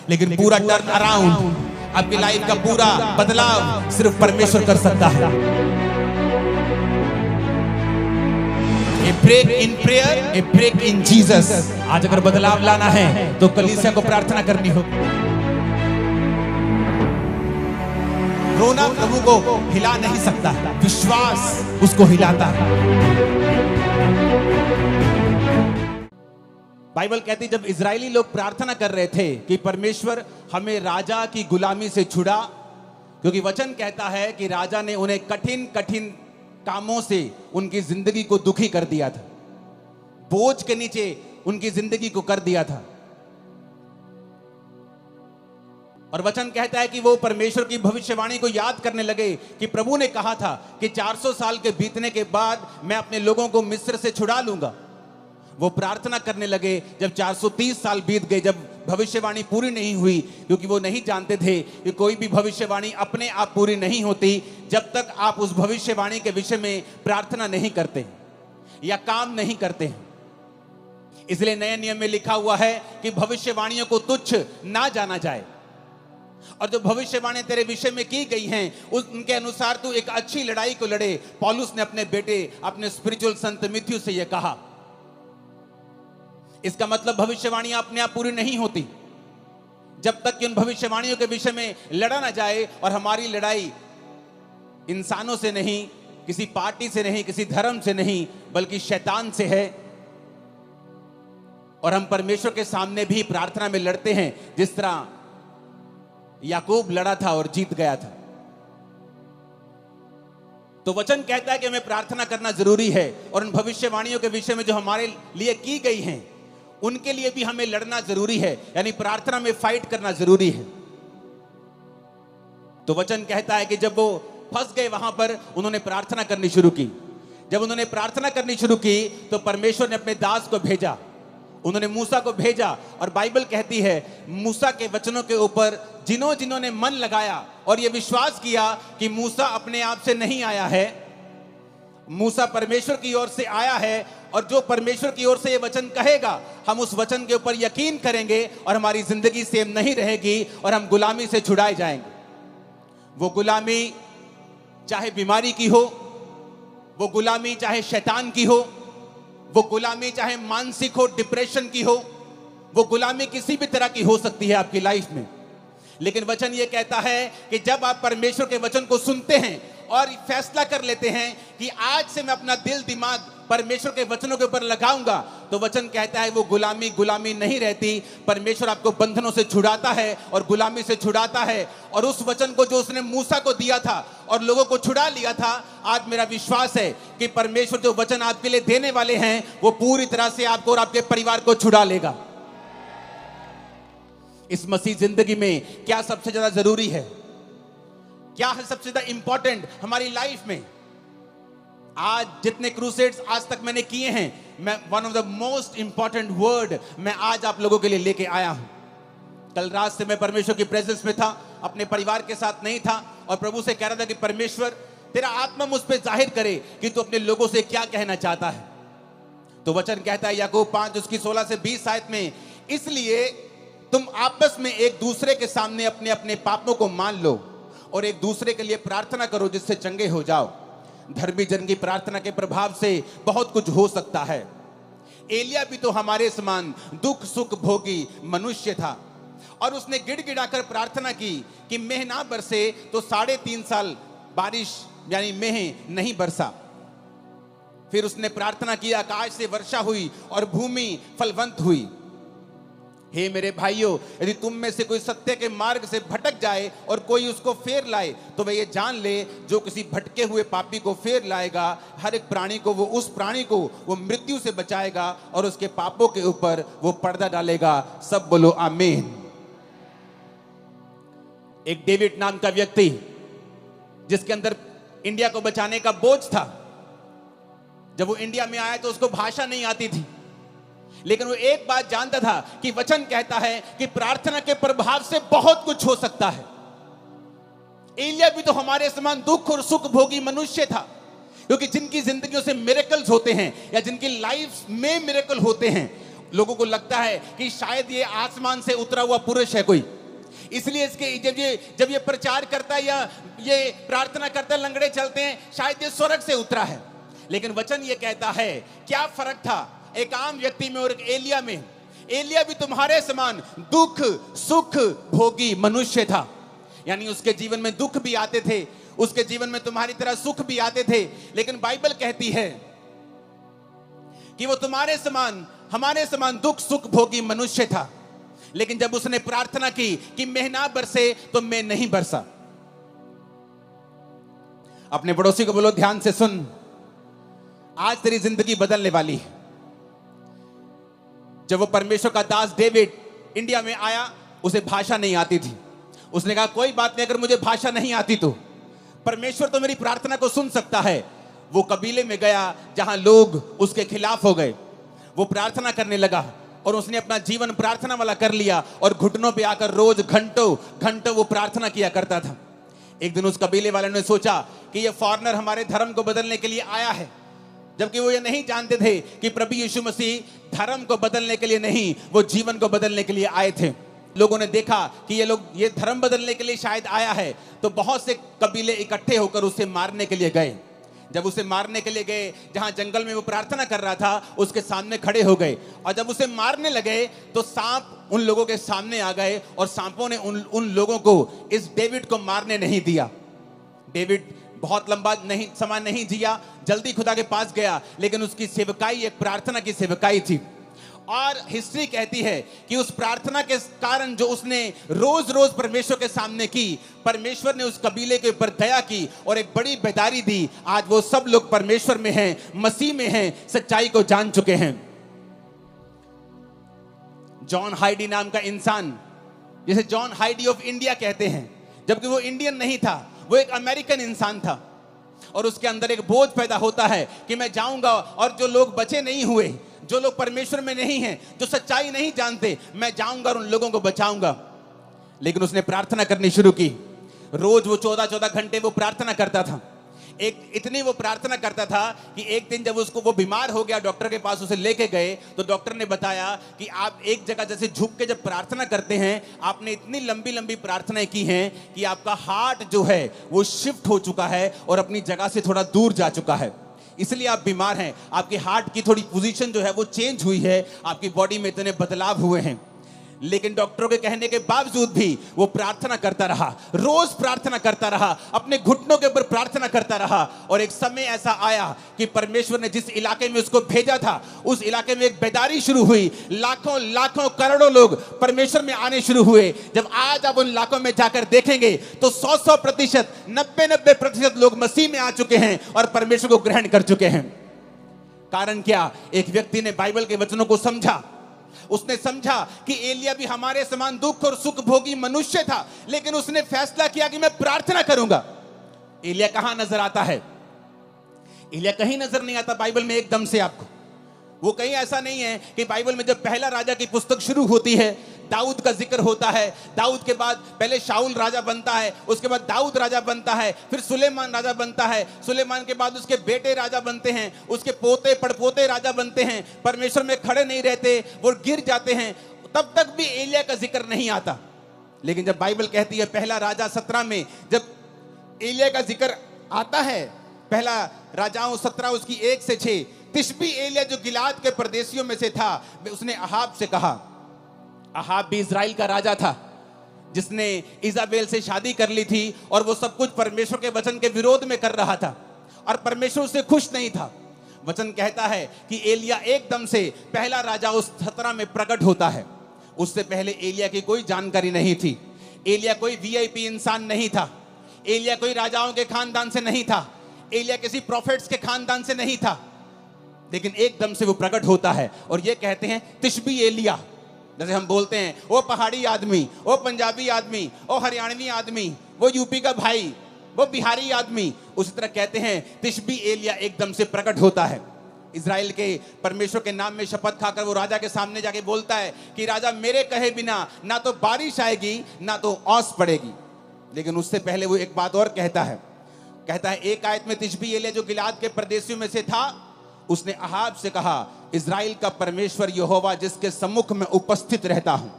लेकिन पूरा turn around, आपकी लाइफ का पूरा बदलाव सिर्फ परमेश्वर कर सकता है। A break in prayer, a break in Jesus. आज अगर बदलाव लाना है तो कलीसिया को प्रार्थना करनी होगी। रोना प्रभु को हिला नहीं सकता, विश्वास उसको हिलाता है। बाइबल कहती जब इजरायली लोग प्रार्थना कर रहे थे कि परमेश्वर हमें राजा की गुलामी से छुड़ा, क्योंकि वचन कहता है कि राजा ने उन्हें कठिन कठिन कामों से उनकी जिंदगी को दुखी कर दिया था, बोझ के नीचे उनकी जिंदगी को कर दिया था। और वचन कहता है कि वो परमेश्वर की भविष्यवाणी को याद करने लगे कि प्रभु ने कहा था कि 400 साल के बीतने के बाद मैं अपने लोगों को मिस्र से छुड़ा लूंगा। वो प्रार्थना करने लगे जब 430 साल बीत गए, जब भविष्यवाणी पूरी नहीं हुई, क्योंकि वो नहीं जानते थे कि कोई भी भविष्यवाणी अपने आप पूरी नहीं होती जब तक आप उस भविष्यवाणी के विषय में प्रार्थना नहीं करते या काम नहीं करते। इसलिए नए नियम में लिखा हुआ है कि भविष्यवाणियों को तुच्छ ना जाना जाए, और जो भविष्यवाणी तेरे विषय में की गई हैं उनके अनुसार तू एक अच्छी लड़ाई को लड़े। पौलुस ने अपने बेटे, अपने स्पिरिचुअल संत तिमुथियुस से यह कहा। इसका मतलब भविष्यवाणियां अपने आप पूरी नहीं होती जब तक कि उन भविष्यवाणियों के विषय में लड़ा ना जाए। और हमारी लड़ाई इंसानों से नहीं, किसी पार्टी से नहीं, किसी धर्म से नहीं, बल्कि शैतान से है। और हम परमेश्वर के सामने भी प्रार्थना में लड़ते हैं, जिस तरह याकूब लड़ा था और जीत गया था। तो वचन कहता है कि हमें प्रार्थना करना जरूरी है, और उन भविष्यवाणियों के विषय में जो हमारे लिए की गई हैं उनके लिए भी हमें लड़ना जरूरी है, यानी प्रार्थना में फाइट करना जरूरी है। तो वचन कहता है कि जब वो फंस गए वहां पर, उन्होंने प्रार्थना करनी शुरू की। जब उन्होंने प्रार्थना करनी शुरू की तो परमेश्वर ने अपने दास को भेजा, उन्होंने मूसा को भेजा। और बाइबल कहती है मूसा के वचनों के ऊपर जिन्होंने मन लगाया और यह विश्वास किया कि मूसा अपने आप से नहीं आया है, मूसा परमेश्वर की ओर से आया है, और जो परमेश्वर की ओर से ये वचन कहेगा हम उस वचन के ऊपर यकीन करेंगे और हमारी जिंदगी सेम नहीं रहेगी और हम गुलामी से छुड़ाए जाएंगे। वो गुलामी चाहे बीमारी की हो, वो गुलामी चाहे शैतान की हो, वो गुलामी चाहे मानसिक हो, डिप्रेशन की हो, वो गुलामी किसी भी तरह की हो सकती है आपकी लाइफ में। लेकिन वचन ये कहता है कि जब आप परमेश्वर के वचन को सुनते हैं और फैसला कर लेते हैं कि आज से मैं अपना दिल दिमाग परमेश्वर के वचनों के ऊपर लगाऊंगा, तो वचन कहता है वो गुलामी नहीं रहती। परमेश्वर आपको बंधनों से छुड़ाता है और गुलामी से छुड़ाता है। और उस वचन को जो उसने मूसा को दिया था और लोगों को छुड़ा लिया था, आज मेरा विश्वास है कि परमेश्वर जो वचन आपके लिए देने वाले हैं वो पूरी तरह से आपको और आपके परिवार को छुड़ा लेगा। इस मसीह जिंदगी में क्या सबसे ज्यादा जरूरी है, क्या है सबसे ज्यादा इंपॉर्टेंट हमारी लाइफ में? आज जितने क्रूसेड्स आज तक मैंने किए हैं, मैं one of the most important word मैं आज आप लोगों के लिए लेके आया हूं। कल रात से मैं परमेश्वर की प्रेजेंस में था, अपने परिवार के साथ नहीं था, और प्रभु से कह रहा था कि परमेश्वर तेरा आत्मा मुझ पे जाहिर करे कि तू अपने लोगों से क्या कहना चाहता है। तो वचन कहता है याकूब 5 उसकी 16 से 20 आयत में, इसलिए तुम आपस में एक दूसरे के सामने अपने अपने पापों को मान लो और एक दूसरे के लिए प्रार्थना करो जिससे चंगे हो जाओ। धर्मी जन की प्रार्थना के प्रभाव से बहुत कुछ हो सकता है। एलिया भी तो हमारे समान दुख सुख भोगी मनुष्य था, और उसने गिड़गिड़ाकर प्रार्थना की कि मेह ना बरसे, तो 3.5 साल बारिश यानी मेह नहीं बरसा। फिर उसने प्रार्थना की, आकाश से वर्षा हुई और भूमि फलवंत हुई। हे मेरे भाइयों, यदि तुम में से कोई सत्य के मार्ग से भटक जाए और कोई उसको फेर लाए, तो वह ये जान ले जो किसी भटके हुए पापी को फेर लाएगा, हर एक प्राणी को उस प्राणी को वो मृत्यु से बचाएगा और उसके पापों के ऊपर वो पर्दा डालेगा। सब बोलो आमीन। एक डेविड नाम का व्यक्ति, जिसके अंदर इंडिया को बचाने का बोझ था, जब वो इंडिया में आया तो उसको भाषा नहीं आती थी, लेकिन वो एक बात जानता था कि वचन कहता है कि प्रार्थना के प्रभाव से बहुत कुछ हो सकता है। एलिया भी तो हमारे समान दुख और सुख भोगी मनुष्य था, क्योंकि जिनकी जिंदगियों से मिरेकल्स होते हैं या जिनकी लाइफ में मिरेकल होते हैं, लोगों को लगता है कि शायद ये आसमान से उतरा हुआ पुरुष है कोई, इसलिए इसके जब ये प्रचार करता है या ये प्रार्थना करता है, लंगड़े चलते हैं, शायद ये स्वर्ग से उतरा है। लेकिन वचन ये कहता है, क्या फर्क था एक आम व्यक्ति में और एक एलिया में? एलिया भी तुम्हारे समान दुख सुख भोगी मनुष्य था, यानी उसके जीवन में दुख भी आते थे, उसके जीवन में तुम्हारी तरह सुख भी आते थे। लेकिन बाइबल कहती है कि वो तुम्हारे समान हमारे समान दुख सुख भोगी मनुष्य था। लेकिन जब उसने प्रार्थना की कि मैं ना बरसे, तो मैं नहीं बरसा। अपने पड़ोसी को बोलो, ध्यान से सुन, आज तेरी जिंदगी बदलने वाली है। जब वो परमेश्वर का दास डेविड इंडिया में आया, उसे भाषा नहीं आती थी। उसने कहा कोई बात नहीं, अगर मुझे भाषा नहीं आती तो परमेश्वर तो मेरी प्रार्थना को सुन सकता है। वो कबीले में गया जहां लोग उसके खिलाफ हो गए। वो प्रार्थना करने लगा और उसने अपना जीवन प्रार्थना वाला कर लिया और घुटनों पे आकर रोज घंटों घंटों वो प्रार्थना किया करता था। एक दिन उस कबीले वाले ने सोचा कि ये फॉरेनर हमारे धर्म को बदलने के लिए आया है, जबकि वो ये नहीं जानते थे कि प्रभु यीशु मसीह धर्म को बदलने के लिए नहीं, वो जीवन को बदलने के लिए आए थे। लोगों ने देखा कि ये धर्म बदलने के लिए शायद आया है, तो बहुत से कबीले इकट्ठे होकर उसे मारने के लिए गए। जब उसे मारने के लिए गए, जहां जंगल में वो प्रार्थना कर रहा था, उसके सामने खड़े हो गए और जब उसे मारने लगे तो सांप उन लोगों के सामने आ गए और सांपों ने उन लोगों को, इस डेविड को मारने नहीं दिया। डेविड बहुत लंबा समय नहीं जिया, जल्दी खुदा के पास गया, लेकिन उसकी सेवकाई एक प्रार्थना की सेवकाई थी। और हिस्ट्री कहती है कि उस प्रार्थना के कारण जो उसने रोज रोज परमेश्वर के सामने की, परमेश्वर ने उस कबीले के ऊपर दया की और एक बड़ी बेदारी दी। आज वो सब लोग परमेश्वर में हैं, मसीह में हैं, सच्चाई को जान चुके हैं। जॉन हाइडी नाम का इंसान, जिसे जॉन हाइडी ऑफ इंडिया कहते हैं, जबकि वो इंडियन नहीं था, वो एक अमेरिकन इंसान था। और उसके अंदर एक बोझ पैदा होता है कि मैं जाऊंगा और जो लोग बचे नहीं हुए, जो लोग परमेश्वर में नहीं हैं, जो सच्चाई नहीं जानते, मैं जाऊंगा और उन लोगों को बचाऊंगा। लेकिन उसने प्रार्थना करनी शुरू की। रोज वो 14-14 घंटे वो प्रार्थना करता था। इतनी वो प्रार्थना करता था कि एक दिन जब वो बीमार हो गया, डॉक्टर के पास उसे लेके गए, तो डॉक्टर ने बताया कि आप एक जगह जैसे झुक के जब प्रार्थना करते हैं, आपने इतनी लंबी लंबी प्रार्थनाएं की हैं कि आपका हार्ट जो है वो शिफ्ट हो चुका है और अपनी जगह से थोड़ा दूर जा चुका है, इसलिए आप बीमार हैं। आपके हार्ट की थोड़ी पोजीशन जो है वो चेंज हुई है, आपकी बॉडी में इतने बदलाव हुए हैं। लेकिन डॉक्टरों के कहने के बावजूद भी वो प्रार्थना करता रहा, रोज प्रार्थना करता रहा, अपने घुटनों के ऊपर प्रार्थना करता रहा। और एक समय ऐसा आया कि परमेश्वर ने जिस इलाके में उसको भेजा था, उस इलाके में एक बेदारी शुरू हुई। लाखों लाखों करोड़ों लोग परमेश्वर में आने शुरू हुए। जब आज आप उन इलाकों में जाकर देखेंगे तो 100% 90% लोग मसीह में आ चुके हैं और परमेश्वर को ग्रहण कर चुके हैं। कारण क्या? एक व्यक्ति ने बाइबल के वचनों को समझा। उसने समझा कि एलिया भी हमारे समान दुख और सुख भोगी मनुष्य था, लेकिन उसने फैसला किया कि मैं प्रार्थना करूंगा। एलिया कहां नजर आता है? एलिया कहीं नजर नहीं आता बाइबल में एकदम से आपको। वो कहीं ऐसा नहीं है कि बाइबल में जब पहला राजा की पुस्तक शुरू होती है, दाऊद का जिक्र होता है, दाऊद के बाद पहले शाऊल राजा बनता है, उसके बाद दाऊद राजा बनता है, फिर सुलेमान राजा बनता है, सुलेमान के बाद उसके बेटे राजा बनते हैं, उसके पोते पड़पोते राजा बनते हैं, परमेश्वर में खड़े नहीं रहते, वो गिर जाते हैं। तब तक भी एलिया का जिक्र नहीं आता। लेकिन जब बाइबल कहती है पहला राजा 17 में जब एलिया का जिक्र आता है, पहला राजाओं 17 उसकी 1 से 6, तिशबी एलिया जो गिलाद के परदेशियों में से था, उसने अहाब से कहा। अहाब भी इजराइल का राजा था जिसने इजाबेल से शादी कर ली थी और वो सब कुछ परमेश्वर के वचन के विरोध में कर रहा था और परमेश्वर उससे खुश नहीं था। वचन कहता है कि एलिया एकदम से पहला राजा उस 17 में प्रकट होता है। उससे पहले एलिया की कोई जानकारी नहीं थी। एलिया कोई वीआईपी इंसान नहीं था। एलिया कोई राजाओं के खानदान से नहीं था। एलिया किसी प्रॉफिट्स के खानदान से नहीं था। लेकिन एकदम से वो प्रकट होता है और ये कहते हैं तिशबी एलिया। जैसे हम बोलते हैं वो पहाड़ी आदमी, वो पंजाबी आदमी, वो हरियाणवी आदमी, वो यूपी का भाई, वो बिहारी आदमी, उसी तरह कहते हैं तिशबी एलिया एकदम से प्रकट होता है। इजराइल के परमेश्वर के नाम में शपथ खाकर वो राजा के सामने जाके बोलता है कि राजा मेरे कहे बिना ना तो बारिश आएगी ना तो ओस पड़ेगी। लेकिन उससे पहले वो एक बात और कहता है एक आयत में तिशबी एलिया जो गिलाद के परदेशियों में से था, उसने अहाब से कहा इज़राइल का परमेश्वर यहोवा जिसके सम्मुख में उपस्थित रहता हूं।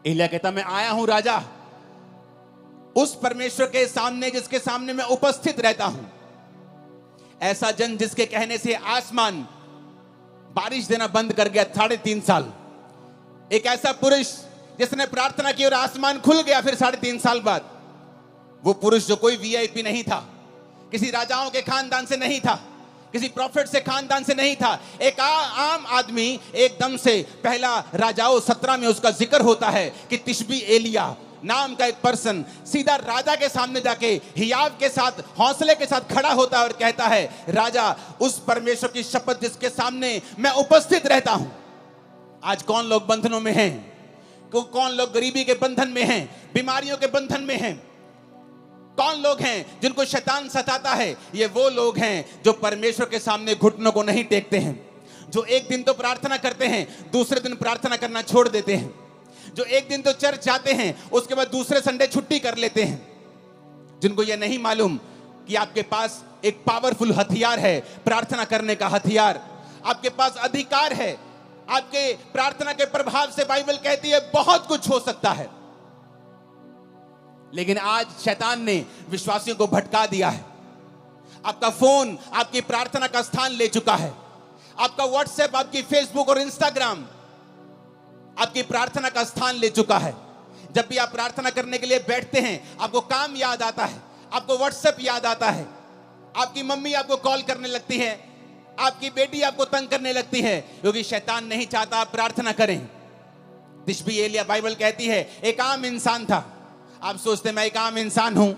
एलिया कहता मैं आया हूं राजा, उस परमेश्वर के सामने जिसके सामने मैं उपस्थित रहता हूं। ऐसा जन जिसके कहने से आसमान बारिश देना बंद कर गया 3.5 साल। एक ऐसा पुरुष जिसने प्रार्थना की और आसमान खुल गया फिर 3.5 साल बाद। वो पुरुष जो कोई वीआईपी नहीं था, किसी राजाओं के खानदान से नहीं था, किसी प्रॉफिट से खानदान से नहीं था, एक आम आदमी एकदम से। पहला राजाओं 17 में उसका जिक्र होता है कि तिशबी एलिया नाम का एक पर्सन सीधा राजा के सामने जाके हियाव के साथ हौसले के साथ खड़ा होता है और कहता है राजा, उस परमेश्वर की शपथ जिसके सामने मैं उपस्थित रहता हूं। आज कौन लोग बंधनों में हैं? कौन लोग गरीबी के बंधन में हैं, बीमारियों के बंधन में हैं? कौन लोग हैं जिनको शैतान सताता है? ये वो लोग हैं जो परमेश्वर के सामने घुटनों को नहीं टेकते हैं, जो एक दिन तो प्रार्थना करते हैं, दूसरे दिन प्रार्थना करना छोड़ देते हैं, जो एक दिन तो चर्च जाते हैं, उसके बाद दूसरे संडे छुट्टी कर लेते हैं, जिनको ये नहीं मालूम कि आपके पास एक पावरफुल हथियार है, प्रार्थना करने का हथियार। आपके पास अधिकार है, आपके प्रार्थना के प्रभाव से बाइबल कहती है बहुत कुछ हो सकता है। लेकिन आज शैतान ने विश्वासियों को भटका दिया है। आपका फोन आपकी प्रार्थना का स्थान ले चुका है। आपका व्हाट्सएप, आपकी फेसबुक और इंस्टाग्राम आपकी प्रार्थना का स्थान ले चुका है। जब भी आप प्रार्थना करने के लिए बैठते हैं, आपको काम याद आता है, आपको व्हाट्सएप याद आता है, आपकी मम्मी आपको कॉल करने लगती है, आपकी बेटी आपको तंग करने लगती है, क्योंकि शैतान नहीं चाहता आप प्रार्थना करें। तिशबी एलिया, बाइबल कहती है, एक आम इंसान था। आप सोचते हैं मैं एक आम इंसान हूं,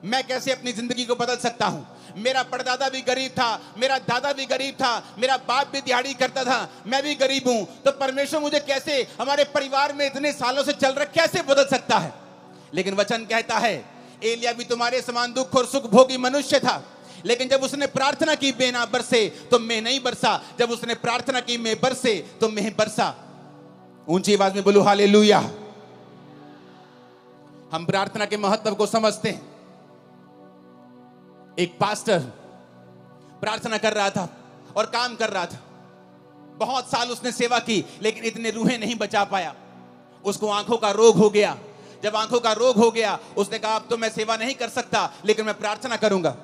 मैं कैसे अपनी जिंदगी को बदल सकता हूं? मेरा परदादा भी गरीब था, मेरा दादा भी गरीब था, मेरा बाप भी दिहाड़ी करता था, मैं भी गरीब हूं, तो परमेश्वर मुझे कैसे, हमारे परिवार में इतने सालों से चल रहा, कैसे बदल सकता है? लेकिन वचन कहता है एलिया भी तुम्हारे समान दुख और सुख भोगी मनुष्य था, लेकिन जब उसने प्रार्थना की मेघ बरसे तो मेघ नहीं बरसा, जब उसने प्रार्थना की मेघ बरसे तो मेघ बरसा। ऊंची आवाज में बोलो हालेलुया। हम प्रार्थना के महत्व को समझते हैं। एक पास्टर प्रार्थना कर रहा था और काम कर रहा था। बहुत साल उसने सेवा की, लेकिन इतने रूहें नहीं बचा पाया। उसको आंखों का रोग हो गया। जब आंखों का रोग हो गया, उसने कहा अब तो मैं सेवा नहीं कर सकता, लेकिन मैं प्रार्थना करूंगा।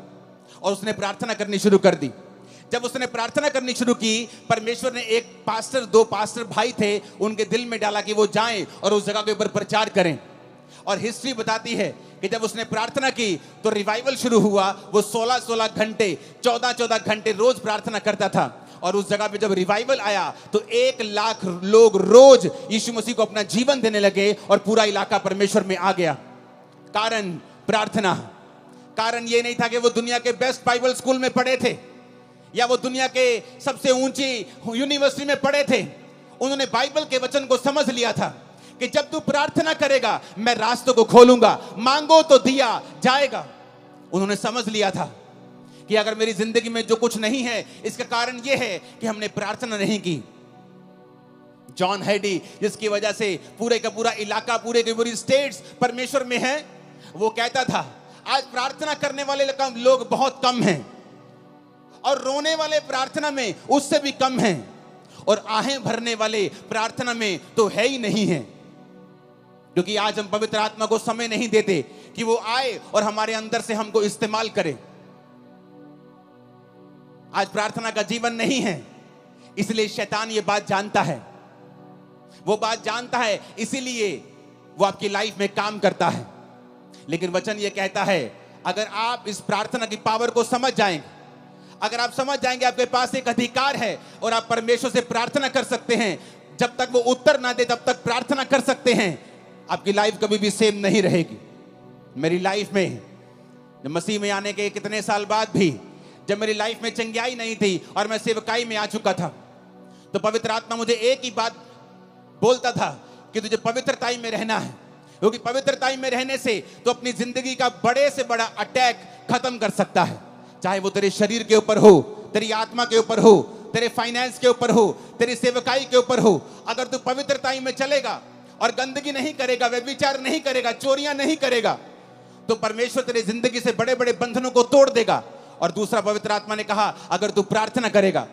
और उसने प्रार्थना करनी शुरू कर दी। जब उसने प्रार्थना करनी शुरू की, परमेश्वर ने एक पास्टर, 2 पास्टर भाई थे, उनके दिल में डाला कि वो जाएं और उस जगह के ऊपर प्रचार करें। और हिस्ट्री बताती है कि जब उसने प्रार्थना की तो रिवाइवल शुरू हुआ। वो 16-16 घंटे, 14-14 घंटे रोज प्रार्थना करता था। और उस जगह पे जब रिवाइवल आया तो 1 लाख लोग रोज यीशु मसीह को अपना जीवन देने लगे और पूरा इलाका परमेश्वर में आ गया। कारण प्रार्थना। कारण ये नहीं था कि वो दुनिया के बेस्ट बाइबल स्कूल में पढ़े थे या वो दुनिया के सबसे ऊंची यूनिवर्सिटी में पढ़े थे। उन्होंने बाइबल के वचन को समझ लिया था कि जब तू प्रार्थना करेगा मैं रास्तों को खोलूंगा, मांगो तो दिया जाएगा। उन्होंने समझ लिया था कि अगर मेरी जिंदगी में जो कुछ नहीं है, इसका कारण यह है कि हमने प्रार्थना नहीं की। जॉन हैडी, जिसकी वजह से पूरे का पूरा इलाका, पूरे की पूरी स्टेट्स परमेश्वर में है, वो कहता था आज प्रार्थना करने वाले लोग बहुत कम हैं और रोने वाले प्रार्थना में उससे भी कम हैं और आहें भरने वाले प्रार्थना में तो है ही नहीं है। क्योंकि आज हम पवित्र आत्मा को समय नहीं देते कि वो आए और हमारे अंदर से हमको इस्तेमाल करे। आज प्रार्थना का जीवन नहीं है, इसलिए शैतान ये बात जानता है। वो बात जानता है, इसीलिए वो आपकी लाइफ में काम करता है। लेकिन वचन ये कहता है अगर आप इस प्रार्थना की पावर को समझ जाएंगे, अगर आप समझ जाएंगे आपके पास एक अधिकार है और आप परमेश्वर से प्रार्थना कर सकते हैं, जब तक वो उत्तर ना दे तब तक प्रार्थना कर सकते हैं, आपकी लाइफ कभी भी सेम नहीं रहेगी। मेरी लाइफ में जब मसीह में आने के कितने साल बाद भी जब मेरी लाइफ में चंगियाई नहीं थी और मैं सेवकाई में आ चुका था, तो पवित्र आत्मा मुझे एक ही बात बोलता था कि तुझे पवित्रताई में रहना है, क्योंकि पवित्रताई में रहने से तो अपनी जिंदगी का बड़े से बड़ा अटैक खत्म कर सकता है। चाहे वो तेरे शरीर के ऊपर हो, तेरी आत्मा के ऊपर हो, तेरे फाइनेंस के ऊपर हो, तेरी सेवकाई के ऊपर हो। अगर तू पवित्रताई में चलेगा और गंदगी नहीं करेगा, व्यभिचार नहीं करेगा, चोरियां नहीं करेगा, तो परमेश्वर तेरी जिंदगी से बड़े बड़े बंधनों को तोड़ देगा। और दूसरा, पवित्र आत्मा ने कहा अगर तू प्रार्थना करेगा,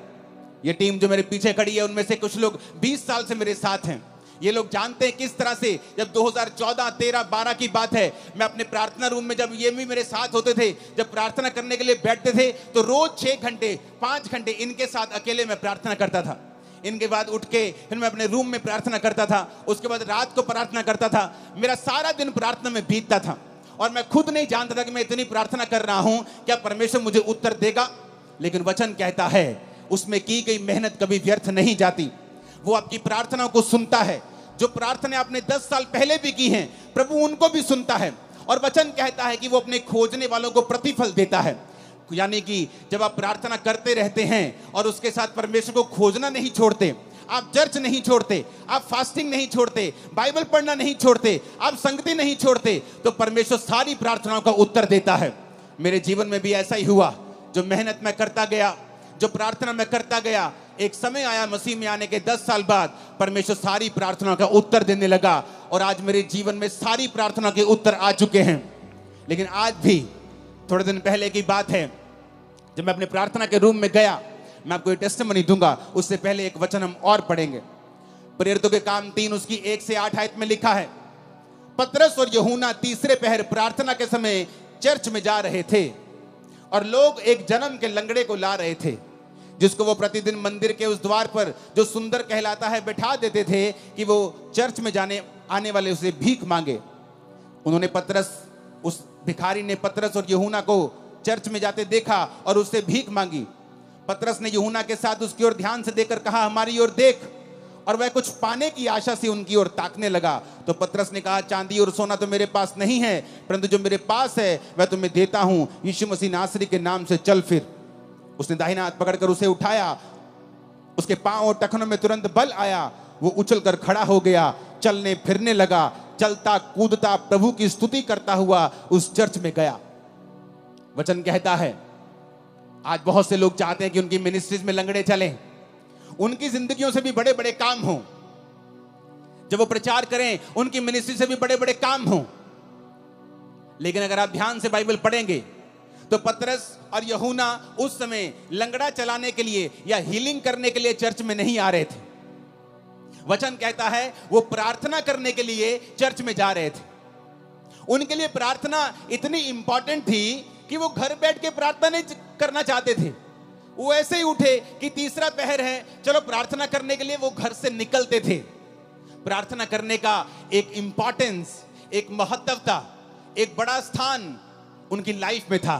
ये टीम जो मेरे पीछे खड़ी है उनमें से कुछ लोग 20 साल से मेरे साथ हैं। ये लोग जानते हैं किस तरह से जब 2014, 13, 12 की बात है, मैं अपने प्रार्थना रूम में जब ये भी मेरे साथ होते थे, जब प्रार्थना करने के लिए बैठते थे तो रोज 6 घंटे 5 घंटे इनके साथ अकेले मैं प्रार्थना करता था। इनके बाद उठ के फिर मैं अपने रूम में प्रार्थना करता था, उसके बाद रात को प्रार्थना करता था। मेरा सारा दिन प्रार्थना में बीतता था और मैं खुद नहीं जानता था कि मैं इतनी प्रार्थना कर रहा हूं, क्या परमेश्वर मुझे उत्तर देगा। लेकिन वचन कहता है उसमें की गई मेहनत कभी व्यर्थ नहीं जाती। वो आपकी प्रार्थनाओं को सुनता है। जो प्रार्थना आपने 10 साल पहले भी की हैं, प्रभु उनको भी सुनता है। और वचन कहता है कि वो अपने खोजने वालों को प्रतिफल देता है। यानी कि जब आप प्रार्थना करते रहते हैं और उसके साथ परमेश्वर को खोजना नहीं छोड़ते, आप चर्च नहीं छोड़ते, आप फास्टिंग नहीं छोड़ते, बाइबल पढ़ना नहीं छोड़ते, आप संगति नहीं छोड़ते, तो परमेश्वर सारी प्रार्थनाओं का उत्तर देता है। मेरे जीवन में भी ऐसा ही हुआ। जो मेहनत मैं करता गया, जो प्रार्थना मैं करता गया, एक समय आया मसीह में आने के 10 साल बाद परमेश्वर सारी प्रार्थनाओं का उत्तर देने लगा और आज मेरे जीवन में सारी प्रार्थना के उत्तर आ चुके हैं। लेकिन आज भी थोड़े दिन पहले की बात है, जब मैं अपने प्रार्थना के रूम में गया, मैं आपको एक टेस्टिमनी दूंगा, उससे पहले एक वचन हम और पढ़ेंगे। प्रेरितों के काम 3 उसकी 1 से 8 आयत में लिखा है, पतरस और यूहन्ना तीसरे पहर प्रार्थना के समय चर्च में जा रहे थे और लोग एक जन्म के लंगड़े को ला रहे थे, जिसको वो प्रतिदिन मंदिर के उस द्वार पर जो सुंदर कहलाता है बैठा देते थे कि वो चर्च में जाने आने वाले उसे भीख मांगे। उस भिखारी ने पतरस और यूहन्ना को चर्च में जाते देखा और उससे भीख मांगी। पतरस ने यूहन्ना के साथ उसकी ओर ध्यान से देखकर कहा, हमारी ओर देख। और वह कुछ पाने की आशा से उनकी ओर ताकने लगा। तो पतरस ने कहा, चांदी और सोना तो मेरे पास नहीं है, परंतु जो मेरे पास है वह तुम्हें देता हूं। यीशु मसीह नासरी के नाम से चल फिर। उसने दाहिना हाथ पकड़कर उसे उठाया। उसके पांव और टखनों में तुरंत बल आया। वो उछलकर खड़ा हो गया, चलने फिरने लगा, चलता कूदता प्रभु की स्तुति करता हुआ उस चर्च में गया। वचन कहता है आज बहुत से लोग चाहते हैं कि उनकी मिनिस्ट्रीज में लंगड़े चलें, उनकी जिंदगियों से भी बड़े बड़े काम हों। जब वो प्रचार करें उनकी मिनिस्ट्री से भी बड़े बड़े काम हों। लेकिन अगर आप ध्यान से बाइबल पढ़ेंगे तो पतरस और यूहन्ना उस समय लंगड़ा चलाने के लिए या हीलिंग करने के लिए चर्च में नहीं आ रहे थे। वचन कहता है वो प्रार्थना करने के लिए चर्च में जा रहे थे। उनके लिए प्रार्थना इतनी इंपॉर्टेंट थी कि वो घर बैठ के प्रार्थना नहीं करना चाहते थे। वो ऐसे ही उठे कि तीसरा पहर है, चलो प्रार्थना करने के लिए वो घर से निकलते थे। प्रार्थना करने का एक इंपॉर्टेंस, एक महत्वता, एक बड़ा स्थान उनकी लाइफ में था।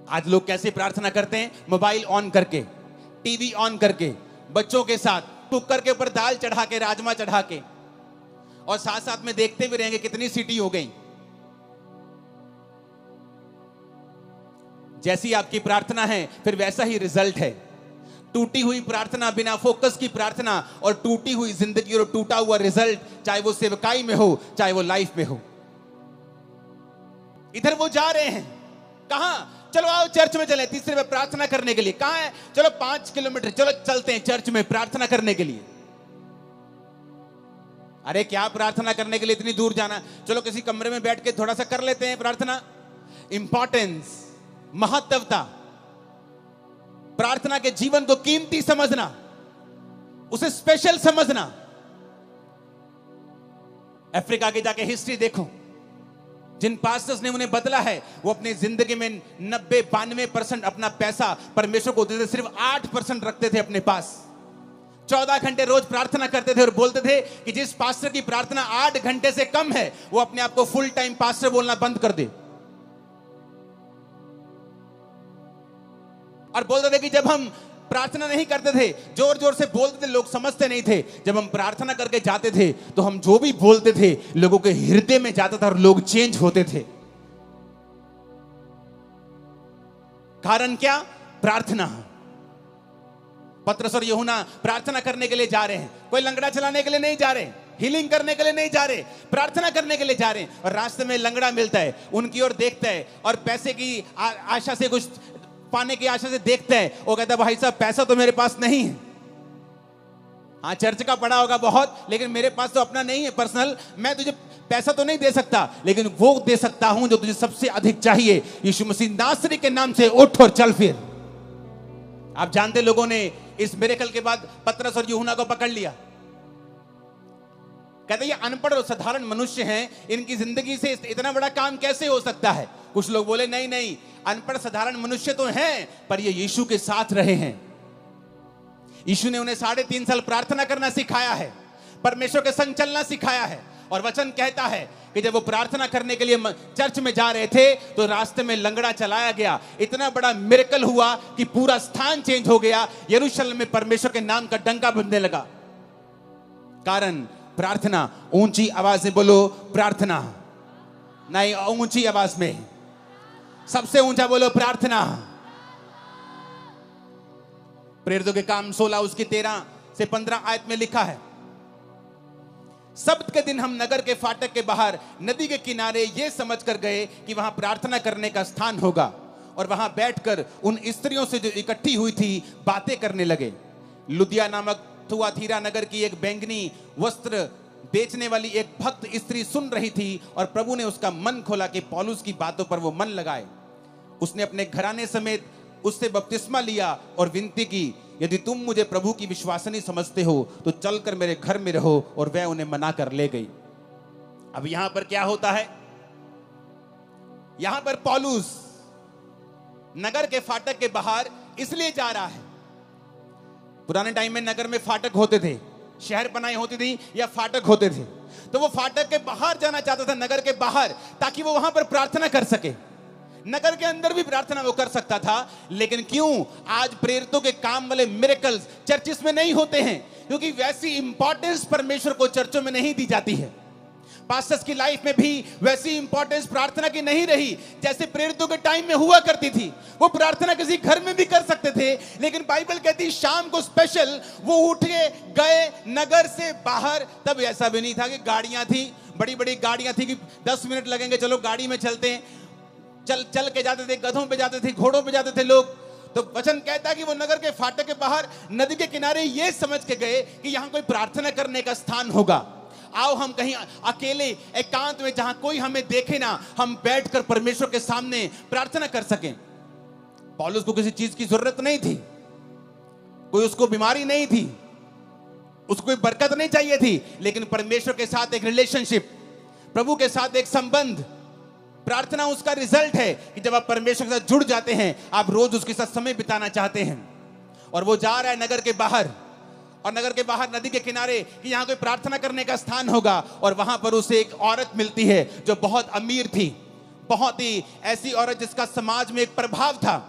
आज लोग कैसे प्रार्थना करते हैं? मोबाइल ऑन करके, टीवी ऑन करके, बच्चों के साथ कुकर के ऊपर दाल चढ़ा के, राजमा चढ़ा के, और साथ साथ में देखते भी रहेंगे कितनी सीटी हो गई। जैसी आपकी प्रार्थना है फिर वैसा ही रिजल्ट है। टूटी हुई प्रार्थना, बिना फोकस की प्रार्थना और टूटी हुई जिंदगी और टूटा हुआ रिजल्ट, चाहे वो सेवकाई में हो चाहे वो लाइफ में हो। इधर वो जा रहे हैं, कहां? चलो आओ चर्च में चले, तीसरे में प्रार्थना करने के लिए। कहां है? चलो 5 किलोमीटर, चलो चलते हैं चर्च में प्रार्थना करने के लिए। अरे क्या प्रार्थना करने के लिए इतनी दूर जाना? चलो किसी कमरे में बैठ के थोड़ा सा कर लेते हैं प्रार्थना। इंपॉर्टेंस, महत्वता, प्रार्थना के जीवन को कीमती समझना, उसे स्पेशल समझना। अफ्रीका के जाके हिस्ट्री देखो, जिन पास्टर्स ने उन्हें बदला है वो अपनी जिंदगी में 90-92% अपना पैसा परमेश्वर को देते, सिर्फ 8% रखते थे अपने पास। 14 घंटे रोज प्रार्थना करते थे और बोलते थे कि जिस पास्टर की प्रार्थना 8 घंटे से कम है वो अपने आप को फुल टाइम पास्टर बोलना बंद कर दे। और बोलते थे कि जब हम प्रार्थना नहीं करते थे, जोर जोर से बोलते थे, लोग समझते नहीं थे। जब हम प्रार्थना करके जाते थे तो हम जो भी बोलते थे लोगों के हृदय में जाता था और लोग चेंज होते थे। कारण क्या? प्रार्थना। पतरस और यूहन्ना प्रार्थना करने के लिए जा रहे हैं। कोई लंगड़ा चलाने के लिए नहीं जा रहे, हीलिंग करने के लिए नहीं जा रहे, प्रार्थना करने के लिए जा रहे हैं। और रास्ते में लंगड़ा मिलता है, उनकी ओर देखता है और पैसे की आशा से, कुछ पाने की आशा से देखता है। वो कहता है भाई साहब पैसा तो मेरे पास नहीं है, हाँ चर्च का पड़ा होगा बहुत, लेकिन मेरे पास तो अपना नहीं है पर्सनल, मैं तुझे पैसा तो नहीं दे सकता, लेकिन वो दे सकता हूं जो तुझे सबसे अधिक चाहिए। यीशु मसीह नासरी के नाम से उठ और चल फिर। आप जानते लोगों ने इस मिरेकल के बाद पतरस और यूहन्ना को पकड़ लिया। कहते ये अनपढ़ और साधारण मनुष्य हैं, इनकी जिंदगी से इतना बड़ा काम कैसे हो सकता है। कुछ लोग बोले नहीं नहीं, अनपढ़ साधारण मनुष्य तो हैं, पर ये यीशु के साथ रहे हैं। यीशु ने उन्हें 3.5 साल प्रार्थना करना सिखाया है, परमेश्वर के संग चलना सिखाया है। और वचन कहता है कि जब वो प्रार्थना करने के लिए चर्च में जा रहे थे तो रास्ते में लंगड़ा चलाया गया। इतना बड़ा मिरेकल हुआ कि पूरा स्थान चेंज हो गया। यरूशलेम में परमेश्वर के नाम का डंका बजने लगा। कारण प्रार्थना। ऊंची आवाज से बोलो प्रार्थना। नहीं, ऊंची आवाज में, सबसे ऊंचा बोलो प्रार्थना। प्रेरितों के काम 16 उसकी 13 से 15 आयत में लिखा है, सब्त के दिन हम नगर के फाटक के बाहर नदी के किनारे ये समझकर गए कि वहां प्रार्थना करने का स्थान होगा, और वहां बैठकर उन स्त्रियों से जो इकट्ठी हुई थी बातें करने लगे। लुदिया नामक थुआतीरा नगर की एक बैंगनी वस्त्र बेचने वाली एक भक्त स्त्री सुन रही थी, और प्रभु ने उसका मन खोला कि पौलुस की बातों पर वो मन लगाए। उसने अपने घराने समेत उससे बपतिस्मा लिया और विनती की, यदि तुम मुझे प्रभु की विश्वासनी समझते हो तो चलकर मेरे घर में रहो, और वह उन्हें मना कर ले गई। अब यहां पर क्या होता है, यहां पर पौलुस नगर के फाटक के बाहर इसलिए जा रहा है। पुराने टाइम में नगर में फाटक होते थे, शहर बनाई होती थी या फाटक होते थे, तो वो फाटक के बाहर जाना चाहता था, नगर के बाहर, ताकि वो वहां पर प्रार्थना कर सके। नगर के अंदर भी प्रार्थना वो कर सकता था, लेकिन क्यों आज प्रेरितों के काम वाले मिरेकल्स चर्चिस में नहीं होते हैं? क्योंकि वैसी इंपॉर्टेंस परमेश्वर को चर्चों में नहीं दी जाती है। पास्टर्स की लाइफ में भी वैसी इंपॉर्टेंस प्रार्थना की नहीं रही जैसे प्रेरितों के टाइम में हुआ करती थी। वो प्रार्थना किसी घर में भी कर सकते थे, लेकिन बाइबल कहती शाम को स्पेशल वो उठ के गए नगर से बाहर। तब ऐसा भी नहीं था कि गाड़ियां थी, बड़ी बड़ी गाड़ियां थी कि 10 मिनट लगेंगे, चलो गाड़ी में चलते हैं। चल के जाते थे, गधों पे जाते थे, घोड़ों पे जाते थे लोग। तो वचन कहता है कि वो नगर के फाटक के बाहर नदी के किनारे ये समझ के गए कि यहां कोई प्रार्थना करने का स्थान होगा। आओ हम कहीं अकेले एकांत में, जहां कोई हमें देखे ना, हम बैठकर परमेश्वर के सामने प्रार्थना कर सकें। पौलुस को किसी चीज की जरूरत नहीं थी, कोई उसको बीमारी नहीं थी, उसको कोई बरकत नहीं चाहिए थी, लेकिन परमेश्वर के साथ एक रिलेशनशिप, प्रभु के साथ एक संबंध। प्रार्थना उसका रिजल्ट है कि जब आप परमेश्वर के साथ जुड़ जाते हैं, आप रोज उसके साथ समय बिताना चाहते हैं। और वो जा रहा है नगर के बाहर, और नगर के बाहर नदी के किनारे कि यहां कोई प्रार्थना करने का स्थान होगा। और वहां पर उसे एक औरत मिलती है जो बहुत अमीर थी, बहुत ही ऐसी औरत जिसका समाज में एक प्रभाव था।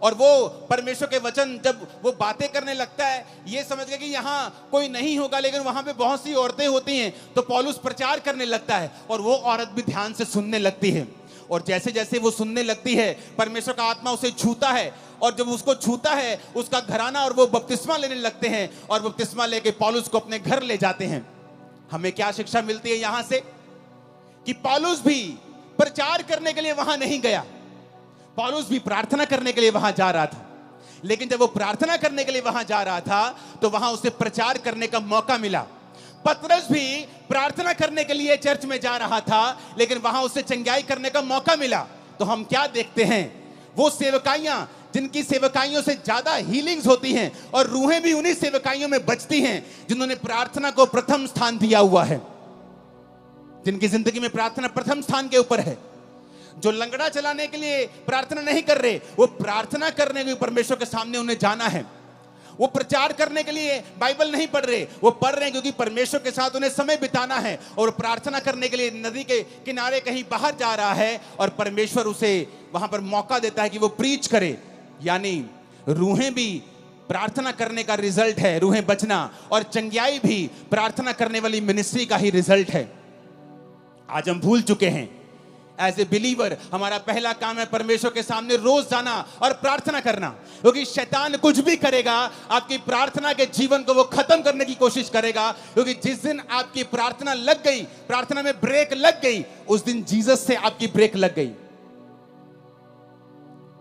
और वो परमेश्वर के वचन जब वो बातें करने लगता है, ये समझ गया कि यहाँ कोई नहीं होगा, लेकिन वहां पे बहुत सी औरतें होती हैं। तो पौलुस प्रचार करने लगता है, और वो औरत भी ध्यान से सुनने लगती है। और जैसे जैसे वो सुनने लगती है, परमेश्वर का आत्मा उसे छूता है, और जब उसको छूता है उसका घराना और वो बपतिस्मा लेने लगते हैं, और बपतिस्मा लेके पौलुस को अपने घर ले जाते हैं। हमें क्या शिक्षा मिलती है यहां से? कि पौलुस भी प्रचार करने के लिए वहां नहीं गया, पौलुस भी प्रार्थना करने के लिए वहां जा रहा था। लेकिन जब वो प्रार्थना करने के लिए वहां जा रहा था तो वहां उसे प्रचार करने का मौका मिला। पतरस भी प्रार्थना करने के लिए चर्च में जा रहा था, लेकिन वहां उसे चंगाई करने का मौका मिला। तो हम क्या देखते हैं? वो सेवकाइयां जिनकी सेवकाइयों से ज्यादा हीलिंग्स होती हैं, और रूहें भी उन्हीं सेवकाइयों में बचती हैं जिन्होंने प्रार्थना को प्रथम स्थान दिया हुआ है, जिनकी जिंदगी में प्रार्थना प्रथम स्थान के ऊपर है। जो लंगड़ा चलाने के लिए प्रार्थना नहीं कर रहे, वो प्रार्थना करने के परमेश्वर के सामने उन्हें जाना है। वो प्रचार करने के लिए बाइबल नहीं पढ़ रहे, वो पढ़ रहे हैं क्योंकि परमेश्वर के साथ उन्हें समय बिताना है। और प्रार्थना करने के लिए नदी के किनारे कहीं बाहर जा रहा है, और परमेश्वर उसे वहां पर मौका देता है कि वो प्रीच करे। यानी रूहें भी प्रार्थना करने का रिजल्ट है, रूहें बचना, और चंगाई भी प्रार्थना करने वाली मिनिस्ट्री का ही रिजल्ट है। आज हम भूल चुके हैं। एज ए बिलीवर हमारा पहला काम है परमेश्वर के सामने रोज जाना और प्रार्थना करना, क्योंकि शैतान कुछ भी करेगा, आपकी प्रार्थना के जीवन को वो खत्म करने की कोशिश करेगा। क्योंकि जिस दिन आपकी प्रार्थना लग गई, प्रार्थना में ब्रेक लग गई, उस दिन जीसस से आपकी ब्रेक लग गई।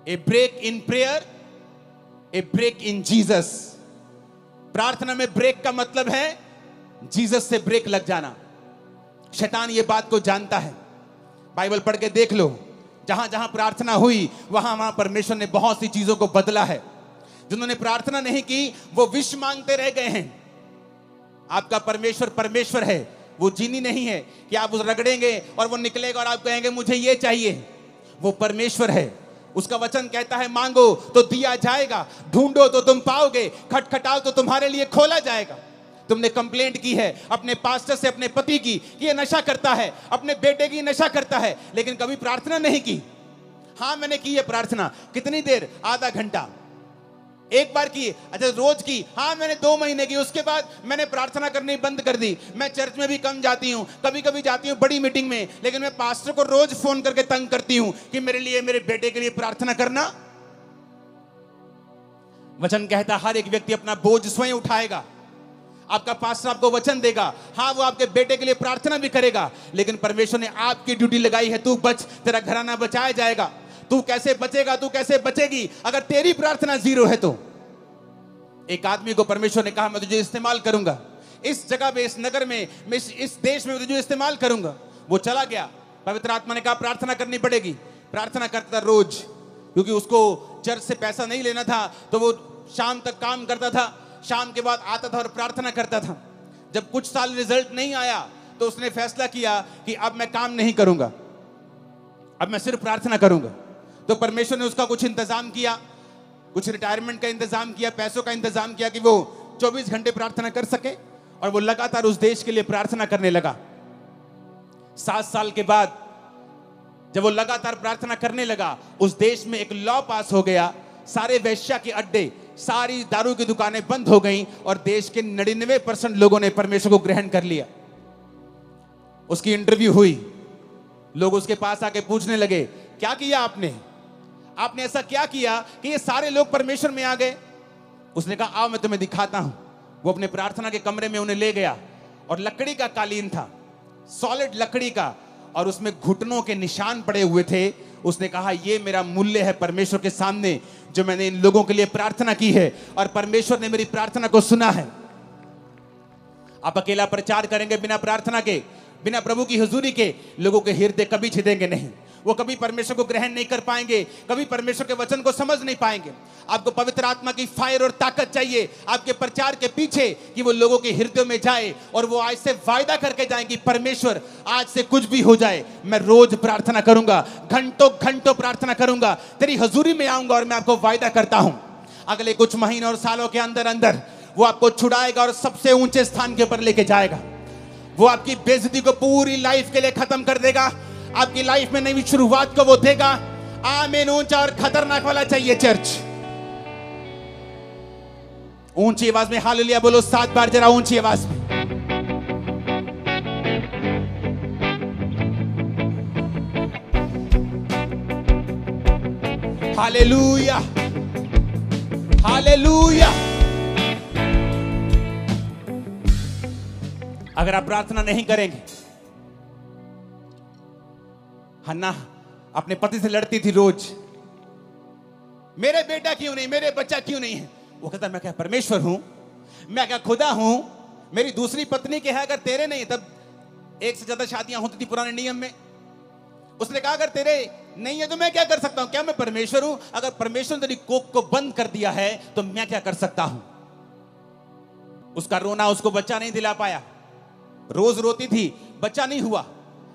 A break in prayer, a break in Jesus. प्रार्थना में ब्रेक का मतलब है जीसस से ब्रेक लग जाना। शैतान ये बात को जानता है। बाइबल पढ़ के देख लो, जहां जहां प्रार्थना हुई वहां वहां परमेश्वर ने बहुत सी चीजों को बदला है। जिन्होंने प्रार्थना नहीं की वो विष मांगते रह गए हैं। आपका परमेश्वर परमेश्वर है, वो जीनी नहीं है कि आप उस रगड़ेंगे और वो निकलेगा और आप कहेंगे मुझे ये चाहिए। वो परमेश्वर है, उसका वचन कहता है मांगो तो दिया जाएगा, ढूंढो तो तुम पाओगे, खटखटाओ तो तुम्हारे लिए खोला जाएगा। तुमने कंप्लेंट की है अपने पास्टर से, अपने पति की कि ये नशा करता है, अपने बेटे की नशा करता है, लेकिन कभी प्रार्थना नहीं की। हाँ मैंने की है प्रार्थना। कितनी देर? आधा घंटा। एक बार की? अच्छा रोज की? हाँ मैंने 2 महीने की। उसके बाद मैंने प्रार्थना करनी बंद कर दी। मैं चर्च में भी कम जाती हूँ, कभी कभी जाती हूँ बड़ी मीटिंग में, लेकिन मैं पास्टर को रोज फोन करके तंग करती हूँ कि मेरे लिए, मेरे बेटे के लिए प्रार्थना करना। वचन कहता हर एक व्यक्ति अपना बोझ स्वयं उठाएगा। आपका पास्टर आपको वचन देगा, हाँ वो आपके बेटे के लिए प्रार्थना भी करेगा, लेकिन परमेश्वर ने आपकी ड्यूटी लगाई है, तू बच, तेरा घराना बचाया जाएगा। तू कैसे बचेगा, तू कैसे बचेगी अगर तेरी प्रार्थना जीरो है तो? एक आदमी को परमेश्वर ने कहा मैं तुझे इस्तेमाल करूंगा, इस जगह पे, इस नगर में, इस देश में तुझे इस्तेमाल करूंगा। वो चला गया। पवित्र आत्मा ने कहा प्रार्थना करनी पड़ेगी। प्रार्थना करता था रोज, क्योंकि उसको चर्च से पैसा नहीं लेना था, तो वो शाम तक काम करता था, शाम के बाद आता था और प्रार्थना करता था। जब कुछ साल रिजल्ट नहीं आया तो उसने फैसला किया कि अब मैं काम नहीं करूंगा, अब मैं सिर्फ प्रार्थना करूंगा। तो परमेश्वर ने उसका कुछ इंतजाम किया, कुछ रिटायरमेंट का इंतजाम किया, पैसों का इंतजाम किया कि वो 24 घंटे प्रार्थना कर सके, और वो लगातार उस देश के लिए प्रार्थना करने लगा। 7 साल के बाद जब वो लगातार प्रार्थना करने लगा, उस देश में एक लॉ पास हो गया, सारे वेश्या के अड्डे, सारी दारू की दुकानें बंद हो गईं, और देश के 99% लोगों ने परमेश्वर को ग्रहण कर लिया। उसकी इंटरव्यू हुई, लोग उसके पास आके पूछने लगे क्या किया आपने, आपने ऐसा क्या किया कि ये सारे लोग परमेश्वर में आ गए? उसने कहा आओ मैं तुम्हें दिखाता हूं। वो अपने प्रार्थना के कमरे में उन्हें ले गया, और लकड़ी का कालीन था, सॉलिड लकड़ी का, और उसमें घुटनों के निशान पड़े हुए थे। उसने कहा ये मेरा मूल्य है परमेश्वर के सामने, जो मैंने इन लोगों के लिए प्रार्थना की है, और परमेश्वर ने मेरी प्रार्थना को सुना है। आप अकेला प्रचार करेंगे बिना प्रार्थना के, बिना प्रभु की हुजूरी के, लोगों के हृदय कभी छिदेंगे नहीं, वो कभी परमेश्वर को ग्रहण नहीं कर पाएंगे, कभी परमेश्वर के वचन को समझ नहीं पाएंगे। आपको पवित्र आत्मा की फायर और ताकत चाहिए आपके प्रचार के पीछे, कि वो लोगों के हृदयों में जाए, और वो आज से वायदा करके जाए कि परमेश्वर आज से कुछ भी हो जाए, मैं रोज प्रार्थना करूंगा, घंटों घंटों प्रार्थना करूंगा, तेरी हजूरी में आऊंगा, और मैं आपको वायदा करता हूं अगले कुछ महीनों और सालों के अंदर अंदर वो आपको छुड़ाएगा और सबसे ऊंचे स्थान के ऊपर लेके जाएगा। वो आपकी बेइज्जती को पूरी लाइफ के लिए खत्म कर देगा, आपकी लाइफ में नई शुरुआत को वो देगा। आमीन। ऊंचा और खतरनाक वाला चाहिए चर्च। ऊंची आवाज में हालेलुया बोलो 7 बार, जरा ऊंची आवाज में। Hallelujah, hallelujah. अगर आप प्रार्थना नहीं करेंगे, हन्ना अपने पति से लड़ती थी रोज, मेरे बेटा क्यों नहीं, मेरे बच्चा क्यों नहीं है। वो कहता मैं क्या परमेश्वर हूं, मैं क्या खुदा हूं, मेरी दूसरी पत्नी के है, अगर तेरे नहीं, तब 1 से ज्यादा शादियां होती थी पुराने नियम में। उसने कहा अगर तेरे नहीं है तो मैं क्या कर सकता हूं, क्या मैं परमेश्वर हूं? अगर परमेश्वर ने तेरी कोख को बंद कर दिया है तो मैं क्या कर सकता हूं। उसका रोना उसको बच्चा नहीं दिला पाया, रोज रोती थी, बच्चा नहीं हुआ,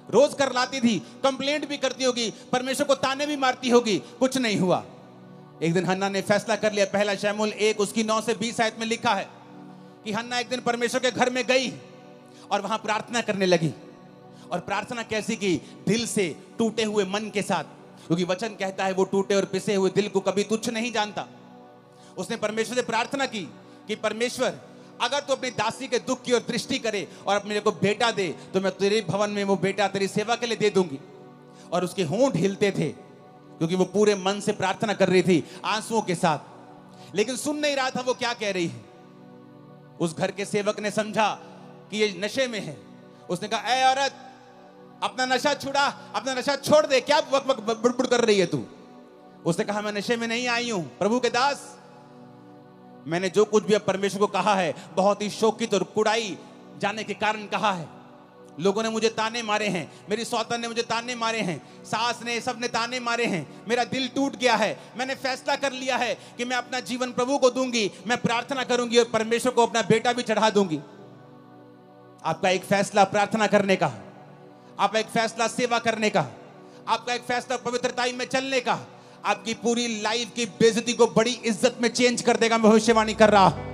रोज कर लाती थी, कंप्लेंट भी करती होगी, परमेश्वर को ताने भी मारती होगी, कुछ नहीं हुआ। एक दिन हन्ना ने फैसला कर लिया, पहला शमूएल 1 उसकी 9 से 20 आयत में लिखा है कि हन्ना एक दिन परमेश्वर के घर में गई और वहां प्रार्थना करने लगी। और प्रार्थना कैसी की? दिल से, टूटे हुए मन के साथ, क्योंकि वचन कहता है वो टूटे और पिसे हुए दिल को कभी तुच्छ नहीं जानता। उसने परमेश्वर से प्रार्थना की कि परमेश्वर अगर तू अपनी दासी के दुख की ओर दृष्टि करे और मेरे को बेटा दे, तो मैं तेरे भवन में वो बेटा तेरी सेवा के लिए दे दूंगी। और उसके होंठ हिलते थे, क्योंकि वो पूरे मन से प्रार्थना कर रही थी, आंसुओं के साथ, लेकिन सुन नहीं रहा था वो क्या कह रही है। उस घर के सेवक ने समझा कि ये नशे में है। उसने कहा ए औरत, अपना नशा छुड़ा, अपना नशा छोड़ दे, क्या वक वक बुड़बुड़ कर रही है तू। उसने कहा मैं नशे में नहीं आई हूं प्रभु के दास, मैंने जो कुछ भी अब परमेश्वर को कहा है बहुत ही शोकित और कुड़ाई जाने के कारण कहा है। लोगों ने मुझे ताने मारे हैं, मेरी सौतन ने मुझे ताने मारे हैं, सास ने, सब ने ताने मारे हैं, मेरा दिल टूट गया है। मैंने फैसला कर लिया है कि मैं अपना जीवन प्रभु को दूंगी, मैं प्रार्थना करूंगी और परमेश्वर को अपना बेटा भी चढ़ा दूंगी। आपका एक फैसला प्रार्थना करने का, आपका एक फैसला सेवा करने का, आपका एक फैसला पवित्रताई में चलने का, आपकी पूरी लाइफ की बेइज्जती को बड़ी इज्जत में चेंज कर देगा। मैं भविष्यवाणी कर रहा हूं।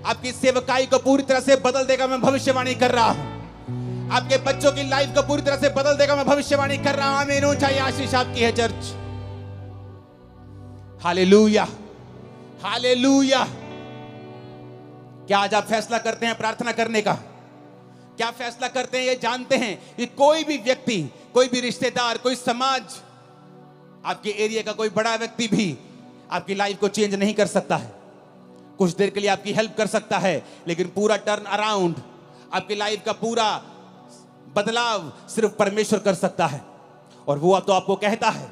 आपकी सेवकाई को पूरी तरह से बदल देगा। मैं भविष्यवाणी कर रहा हूं। आपके बच्चों की लाइफ को पूरी तरह से बदल देगा। मैं भविष्यवाणी कर रहा हूं। आमीन। ऊंचाई आशीष आपकी है चर्च। Hallelujah, hallelujah. क्या आज आप फैसला करते हैं प्रार्थना करने का? क्या फैसला करते हैं? ये जानते हैं कि कोई भी व्यक्ति, कोई भी रिश्तेदार, कोई समाज, आपके एरिया का कोई बड़ा व्यक्ति भी आपकी लाइफ को चेंज नहीं कर सकता है। कुछ देर के लिए आपकी हेल्प कर सकता है, लेकिन पूरा टर्न अराउंड, आपकी लाइफ का पूरा बदलाव सिर्फ परमेश्वर कर सकता है। और वो तो आपको कहता है,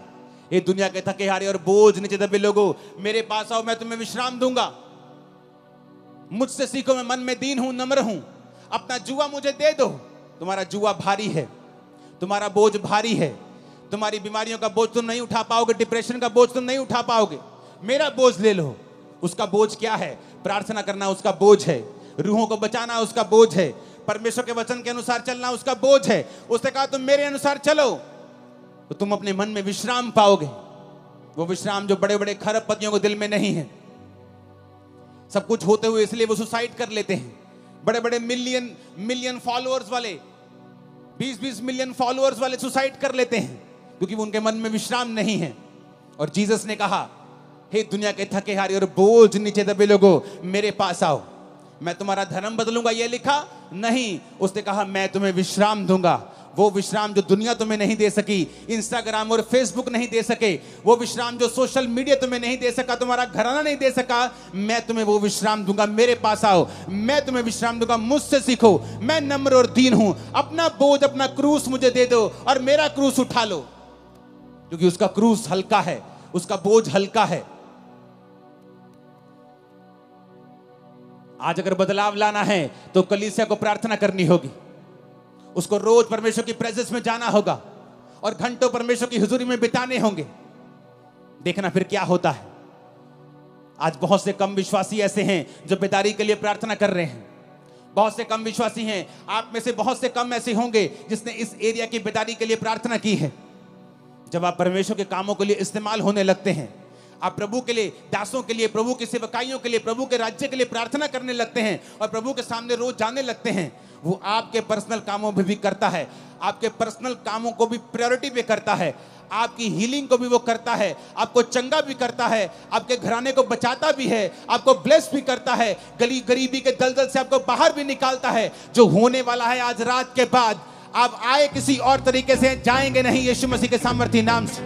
ये दुनिया के थके हारे और बोझ नीचे दबे लोगों, मेरे पास आओ, मैं तुम्हें विश्राम दूंगा। मुझसे सीखो, मैं मन में दीन हूं, नम्र हूं। अपना जुआ मुझे दे दो। तुम्हारा जुआ भारी है, तुम्हारा बोझ भारी है, तुम्हारी बीमारियों का बोझ तुम नहीं उठा पाओगे, डिप्रेशन का बोझ तुम नहीं उठा पाओगे। मेरा बोझ ले लो। उसका बोझ क्या है? प्रार्थना करना उसका बोझ है, रूहों को बचाना उसका बोझ है, परमेश्वर के वचन के अनुसार चलना उसका बोझ है। उसने कहा तुम मेरे अनुसार चलो तो तुम अपने मन में विश्राम पाओगे। वो विश्राम जो बड़े बड़े खरबपतियों को दिल में नहीं है। सब कुछ होते हुए इसलिए वो सुसाइड कर लेते हैं। बड़े बड़े मिलियन फॉलोअर्स वाले, 20 मिलियन फॉलोअर्स वाले सुसाइड कर लेते हैं क्योंकि उनके मन में विश्राम नहीं है। और जीसस ने कहा, हे दुनिया के थके हारे और बोझ नीचे दबे लोगों, मेरे पास आओ, मैं तुम्हारा धर्म बदलूंगा। ये लिखा नहीं। उसने कहा मैं तुम्हें विश्राम दूंगा। वो विश्राम जो दुनिया तुम्हें नहीं दे सकी, इंस्टाग्राम और फेसबुक नहीं दे सके, वो विश्राम जो सोशल मीडिया तुम्हें नहीं दे सका, तुम्हारा घराना नहीं दे सका, मैं तुम्हें वो विश्राम दूंगा। मेरे पास आओ, मैं तुम्हें विश्राम दूंगा। मुझसे सीखो, मैं नम्र और दीन हूं। अपना बोझ, अपना क्रूस मुझे दे दो और मेरा क्रूस उठा लो, क्योंकि उसका क्रूस हल्का है, उसका बोझ हल्का है। आज अगर बदलाव लाना है तो कलीसिया को प्रार्थना करनी होगी। उसको रोज परमेश्वर की प्रेजेंस में जाना होगा और घंटों परमेश्वर की हुजूरी में बिताने होंगे। देखना फिर क्या होता है। आज बहुत से कम विश्वासी ऐसे हैं जो बेदारी के लिए प्रार्थना कर रहे हैं। बहुत से कम विश्वासी हैं, आप में से बहुत से कम ऐसे होंगे जिसने इस एरिया की बेदारी के लिए प्रार्थना की है। जब आप परमेश्वर के कामों के लिए इस्तेमाल होने लगते हैं, आप प्रभु के लिए, दासों के लिए, प्रभु की सेवकाइयों के लिए, प्रभु के राज्य के लिए प्रार्थना करने लगते हैं और प्रभु के सामने रोज जाने लगते हैं, वो आपके पर्सनल कामों में भी करता है। आपके पर्सनल कामों को भी प्रायोरिटी पे करता है। आपकी हीलिंग को भी वो करता है, आपको चंगा भी करता है, आपके घराने को बचाता भी है, आपको ब्लेस भी करता है, गरीबी के दलदल से आपको बाहर भी निकालता है। जो होने वाला है आज रात के बाद, आप आए किसी और तरीके से, जाएंगे नहीं यीशु मसीह के सामर्थी नाम से।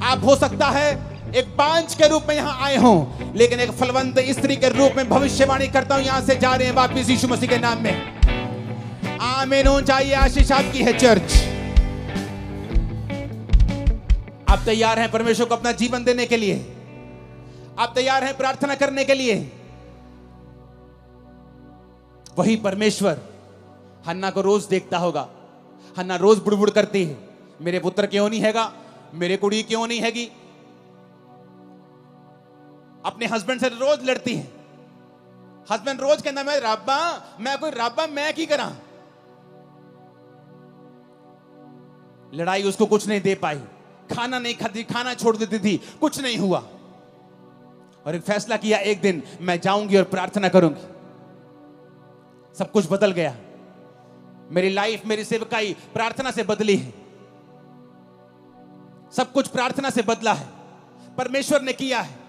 आप हो सकता है एक बांझ के रूप में यहां आए हों, लेकिन एक फलवंत स्त्री के रूप में भविष्यवाणी करता हूं, यहां से जा रहे हैं वापिस यीशु मसीह के नाम में। आमीन। चाहिए आशीष आपकी है चर्च। आप तैयार हैं परमेश्वर को अपना जीवन देने के लिए? आप तैयार हैं प्रार्थना करने के लिए? वही परमेश्वर हन्ना को रोज देखता होगा। हन्ना रोज बुड़बुड़ करती है, मेरे पुत्र क्यों नहीं हैगा, मेरे कुड़ी क्यों नहीं हैगी। अपने हस्बैंड से रोज लड़ती है। हस्बैंड रोज कहना, मैं रब्बा, मैं कोई रब्बा, मैं की करा। लड़ाई उसको कुछ नहीं दे पाई, खाना नहीं खाती, खाना छोड़ देती थी, कुछ नहीं हुआ। और एक फैसला किया, एक दिन मैं जाऊंगी और प्रार्थना करूंगी। सब कुछ बदल गया। मेरी लाइफ, मेरी सेवकाई प्रार्थना से बदली है। सब कुछ प्रार्थना से बदला है, परमेश्वर ने किया है।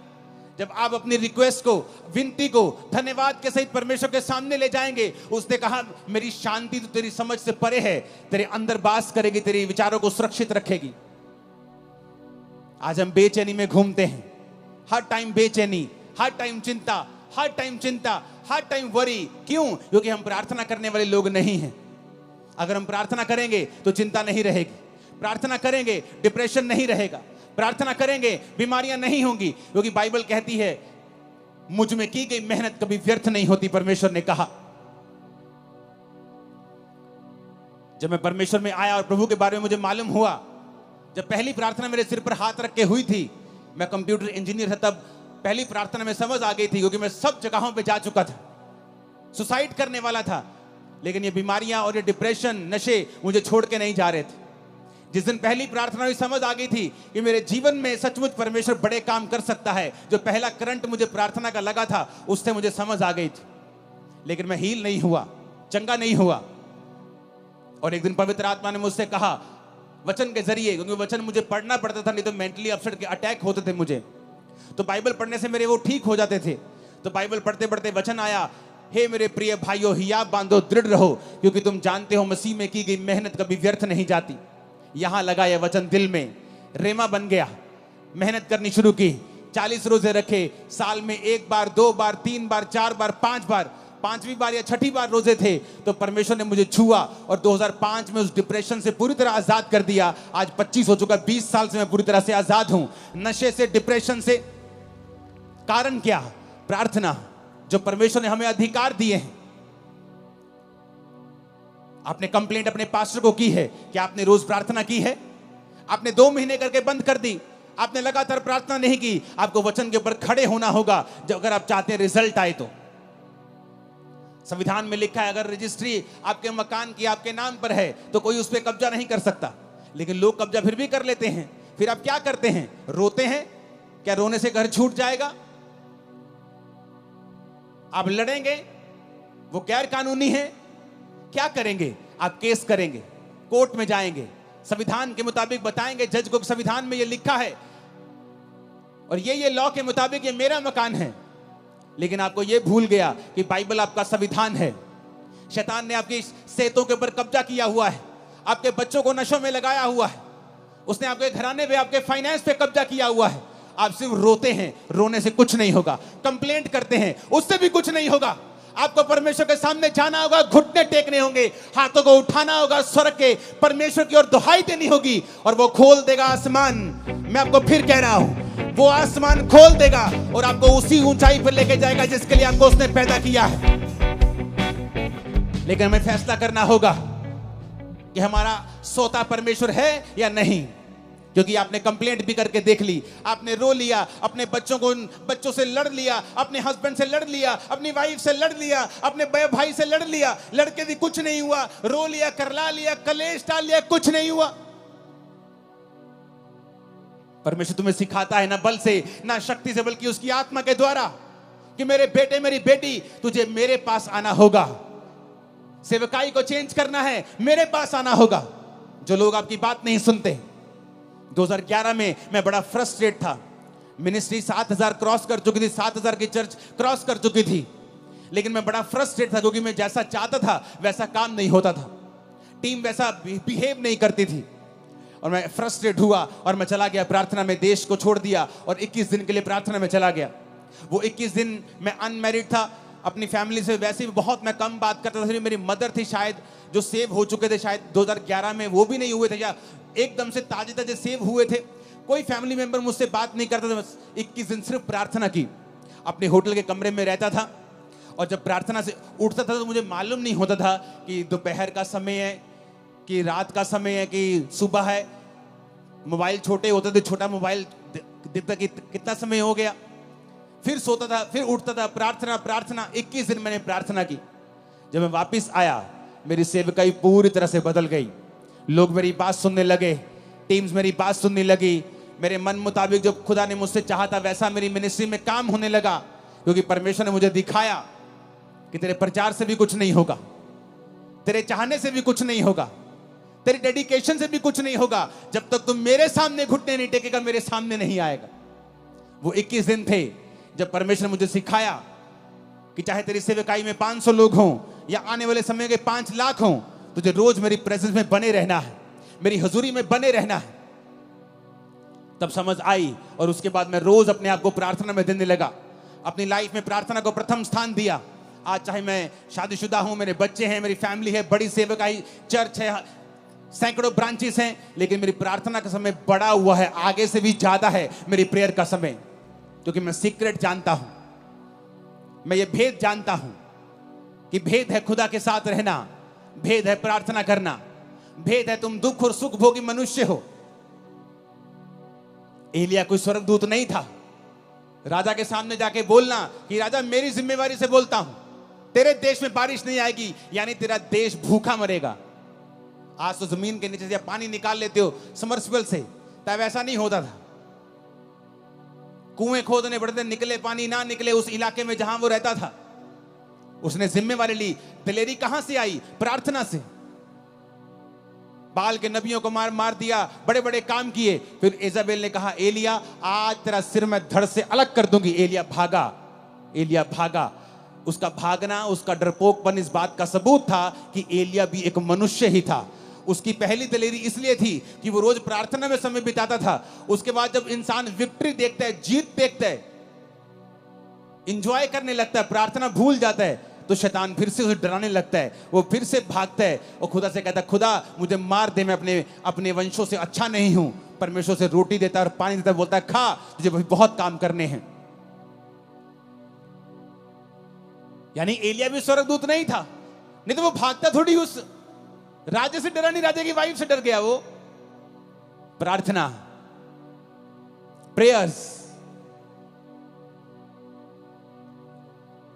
जब आप अपनी रिक्वेस्ट को, विनती को धन्यवाद के सहित परमेश्वर के सामने ले जाएंगे, उसने कहा मेरी शांति तो तेरी समझ से परे है, तेरे अंदर वास करेगी, तेरे विचारों को सुरक्षित रखेगी। आज हम बेचैनी में घूमते हैं, हर टाइम बेचैनी, हर टाइम चिंता, हर टाइम चिंता, हर टाइम वरी। क्यों? क्योंकि हम प्रार्थना करने वाले लोग नहीं हैं। अगर हम प्रार्थना करेंगे तो चिंता नहीं रहेगी, प्रार्थना करेंगे डिप्रेशन नहीं रहेगा, प्रार्थना करेंगे बीमारियां नहीं होंगी, क्योंकि बाइबल कहती है मुझ में की गई मेहनत कभी व्यर्थ नहीं होती। परमेश्वर ने कहा जब मैं परमेश्वर में आया और प्रभु के बारे में मुझे मालूम हुआ, जब पहली प्रार्थना मेरे सिर पर हाथ रख के हुई थी, मैं कंप्यूटर इंजीनियर था, तब पहली प्रार्थना में समझ आ गई थी, क्योंकि मैं सब जगहों पे जा चुका था, सुसाइड करने वाला था, लेकिन ये बीमारियां और ये डिप्रेशन, नशे मुझे छोड़ के नहीं जा रहे थे। जिस दिन पहली प्रार्थना में समझ आ गई थी कि मेरे जीवन में सचमुच परमेश्वर बड़े काम कर सकता है, जो पहला करंट मुझे प्रार्थना का लगा था, उससे मुझे समझ आ गई थी, लेकिन मैं हील नहीं हुआ, चंगा नहीं हुआ। और एक दिन पवित्र आत्मा ने मुझसे कहा वचन के जरिए, क्योंकि वचन मुझे पढ़ना पड़ता था, नहीं तो मेंटली अपसेट के अटैक होते थे मुझे, तो बाइबल पढ़ने से मेरे वो ठीक हो जाते थे। तो बाइबल पढ़ते पढ़ते वचन आया, हे मेरे प्रिय भाइयों, हियाव बांधो, दृढ़ रहो, क्योंकि तुम जानते हो मसीह में की गई मेहनत कभी व्यर्थ नहीं जाती। यहां लगा यह वचन दिल में, रेमा बन गया, मेहनत करनी शुरू की, 40 रोजे रखे, साल में 1 बार, 2 बार, 3 बार, 4 बार, 5 बार, 5वीं बार या 6ठी बार रोजे थे तो परमेश्वर ने मुझे छुआ और 2005 में उस डिप्रेशन से पूरी तरह आजाद कर दिया। आज 25 हो चुका, 20 साल से मैं पूरी तरह से आजाद हूं, नशे से, डिप्रेशन से। कारण क्या? प्रार्थना, जो परमेश्वर ने हमें अधिकार दिए हैं। आपने कंप्लेंट अपने पास्टर को की है? क्या आपने रोज प्रार्थना की है? आपने 2 महीने करके बंद कर दी, आपने लगातार प्रार्थना नहीं की। आपको वचन के ऊपर खड़े होना होगा जब अगर आप चाहते हैं रिजल्ट आए तो। संविधान में लिखा है अगर रजिस्ट्री आपके मकान की आपके नाम पर है तो कोई उस पर कब्जा नहीं कर सकता, लेकिन लोग कब्जा फिर भी कर लेते हैं। फिर आप क्या करते हैं? रोते हैं। क्या रोने से घर छूट जाएगा? आप लड़ेंगे, वो गैर कानूनी है। क्या करेंगे? आप केस करेंगे, कोर्ट में जाएंगे, संविधान के मुताबिक बताएंगे जज को संविधान में ये लिखा है और ये लॉ के मुताबिक ये मेरा मकान है। लेकिन आपको ये भूल गया कि बाइबल आपका संविधान है। शैतान ने आपकी सेहतों के ऊपर कब्जा किया हुआ है, आपके बच्चों को नशों में लगाया हुआ है, उसने आपके घराने पे, आपके फाइनेंस पे कब्जा किया हुआ है। आप सिर्फ रोते हैं, रोने से कुछ नहीं होगा। कंप्लेंट करते हैं, उससे भी कुछ नहीं होगा। आपको परमेश्वर के सामने जाना होगा, घुटने टेकने होंगे, हाथों को उठाना होगा, स्वर के परमेश्वर की ओर दुहाई देनी होगी और वो खोल देगा आसमान। मैं आपको फिर कह रहा हूं, वो आसमान खोल देगा और आपको उसी ऊंचाई पर लेके जाएगा जिसके लिए आपको उसने पैदा किया है। लेकिन हमें फैसला करना होगा कि हमारा सोता परमेश्वर है या नहीं। क्योंकि आपने कंप्लेंट भी करके देख ली, आपने रो लिया, अपने बच्चों से लड़ लिया, अपने हस्बैंड से लड़ लिया, अपनी वाइफ से लड़ लिया, अपने भाई से लड़ लिया, लड़के भी कुछ नहीं हुआ, रो लिया, करला लिया, कलेश डाल लिया, कुछ नहीं हुआ। परमेश्वर तुम्हें सिखाता है ना बल से ना शक्ति से, बल्कि उसकी आत्मा के द्वारा कि मेरे बेटे, मेरी बेटी, तुझे मेरे पास आना होगा। सेवकाई को चेंज करना है, मेरे पास आना होगा। जो लोग आपकी बात नहीं सुनते। 2011 में मैं बड़ा फ्रस्ट्रेट था। मिनिस्ट्री 7000 क्रॉस कर चुकी थी, 7000 की चर्च क्रॉस कर चुकी थी, लेकिन मैं बड़ा फ्रस्ट्रेट था क्योंकि मैं जैसा चाहता था वैसा काम नहीं होता था, टीम वैसा बिहेव नहीं करती थी। और मैं फ्रस्ट्रेट हुआ और मैं चला गया प्रार्थना में, देश को छोड़ दिया और 21 दिन के लिए प्रार्थना में चला गया। वो 21 दिन मैं अनमैरिड था, अपनी फैमिली से वैसे भी बहुत मैं कम बात करता था। मेरी मदर थी शायद, जो सेव हो चुके थे शायद 2011 में, वो भी नहीं हुए थे या एकदम से ताजे ताजे सेव हुए थे। कोई फैमिली मेंबर मुझसे बात नहीं करता था। बस 21 दिन सिर्फ प्रार्थना की। अपने होटल के कमरे में रहता था और जब प्रार्थना से उठता था तो मुझे मालूम नहीं होता था कि दोपहर का समय है कि रात का समय है कि सुबह है। मोबाइल छोटे होते थे, छोटा मोबाइल देखता कि कितना समय हो गया। फिर सोता था, फिर उठता था, प्रार्थना प्रार्थना। 21 दिन मैंने प्रार्थना की। जब मैं वापस आया, मेरी सेवकाई पूरी तरह से बदल गई। लोग मेरी बात सुनने लगे, टीम्स मेरी बात सुनने लगी। मेरे मन मुताबिक जो खुदा ने मुझसे चाहा था वैसा मेरी मिनिस्ट्री में काम होने लगा, क्योंकि परमेश्वर ने मुझे दिखाया कि तेरे प्रचार से भी कुछ नहीं होगा, तेरे चाहने से भी कुछ नहीं होगा, तेरी डेडिकेशन से भी कुछ नहीं होगा। जब तक तुम मेरे सामने घुटने नहीं टेकेगा, मेरे सामने नहीं आएगा। वो 21 दिन थे जब परमेश्वर ने मुझे सिखाया कि चाहे तेरी सेवकाई में 500 लोग हों या आने वाले समय के 5 लाख हों, तुझे रोज मेरी प्रेजेंस में बने रहना है, मेरी हजूरी में बने रहना है। तब समझ आई और उसके बाद मैं रोज अपने आप को प्रार्थना में देने लगा। अपनी लाइफ में प्रार्थना को प्रथम स्थान दिया। आज चाहे मैं शादीशुदा हूं, मेरे बच्चे हैं, मेरी फैमिली है, बड़ी सेवकाई चर्च है, सैकड़ों ब्रांचेस हैं, लेकिन मेरी प्रार्थना का समय बड़ा हुआ है, आगे से भी ज्यादा है मेरी प्रेयर का समय। क्योंकि मैं सीक्रेट जानता हूं, मैं ये भेद जानता हूं कि भेद है खुदा के साथ रहना, भेद है प्रार्थना करना, भेद है, तुम दुख और सुख भोगी मनुष्य हो। एलिया कोई स्वर्गदूत नहीं था। राजा के सामने जाके बोलना कि राजा मेरी जिम्मेवारी से बोलता हूं, तेरे देश में बारिश नहीं आएगी, यानी तेरा देश भूखा मरेगा। आज तो जमीन के नीचे से पानी निकाल लेते हो समर्सिबल से, तब ऐसा नहीं होता था। कुएं खोदने पड़ते, निकले पानी ना निकले उस इलाके में जहां वो रहता था। उसने जिम्मेवारी ली। दिलेरी कहां से आई? प्रार्थना से। बाल के नबियों को मार मार दिया, बड़े बड़े काम किए। फिर इजाबेल ने कहा एलिया आज तेरा सिर मैं धड़ से अलग कर दूंगी। एलिया भागा, एलिया भागा। उसका भागना, उसका डरपोकपन इस बात का सबूत था कि एलिया भी एक मनुष्य ही था। उसकी पहली दिलेरी इसलिए थी कि वो रोज प्रार्थना में समय बिताता था। उसके बाद जब इंसान विक्ट्री देखता है, जीत देखता है, इंजॉय करने लगता है, प्रार्थना भूल जाता है, तो शैतान फिर से उसे डराने लगता है। वो फिर से भागता है और खुदा से कहता है खुदा मुझे मार दे, मैं अपने वंशों से अच्छा नहीं हूं। परमेश्वर से रोटी देता है और पानी देता है, बोलता है खा, तुझे बहुत काम करने हैं। यानी एलिया भी स्वर्गदूत नहीं था, नहीं तो वो भागता थोड़ी उस राजा से डरा नहीं, राजा की वाइफ से डर गया वो। प्रार्थना, प्रेयर्स।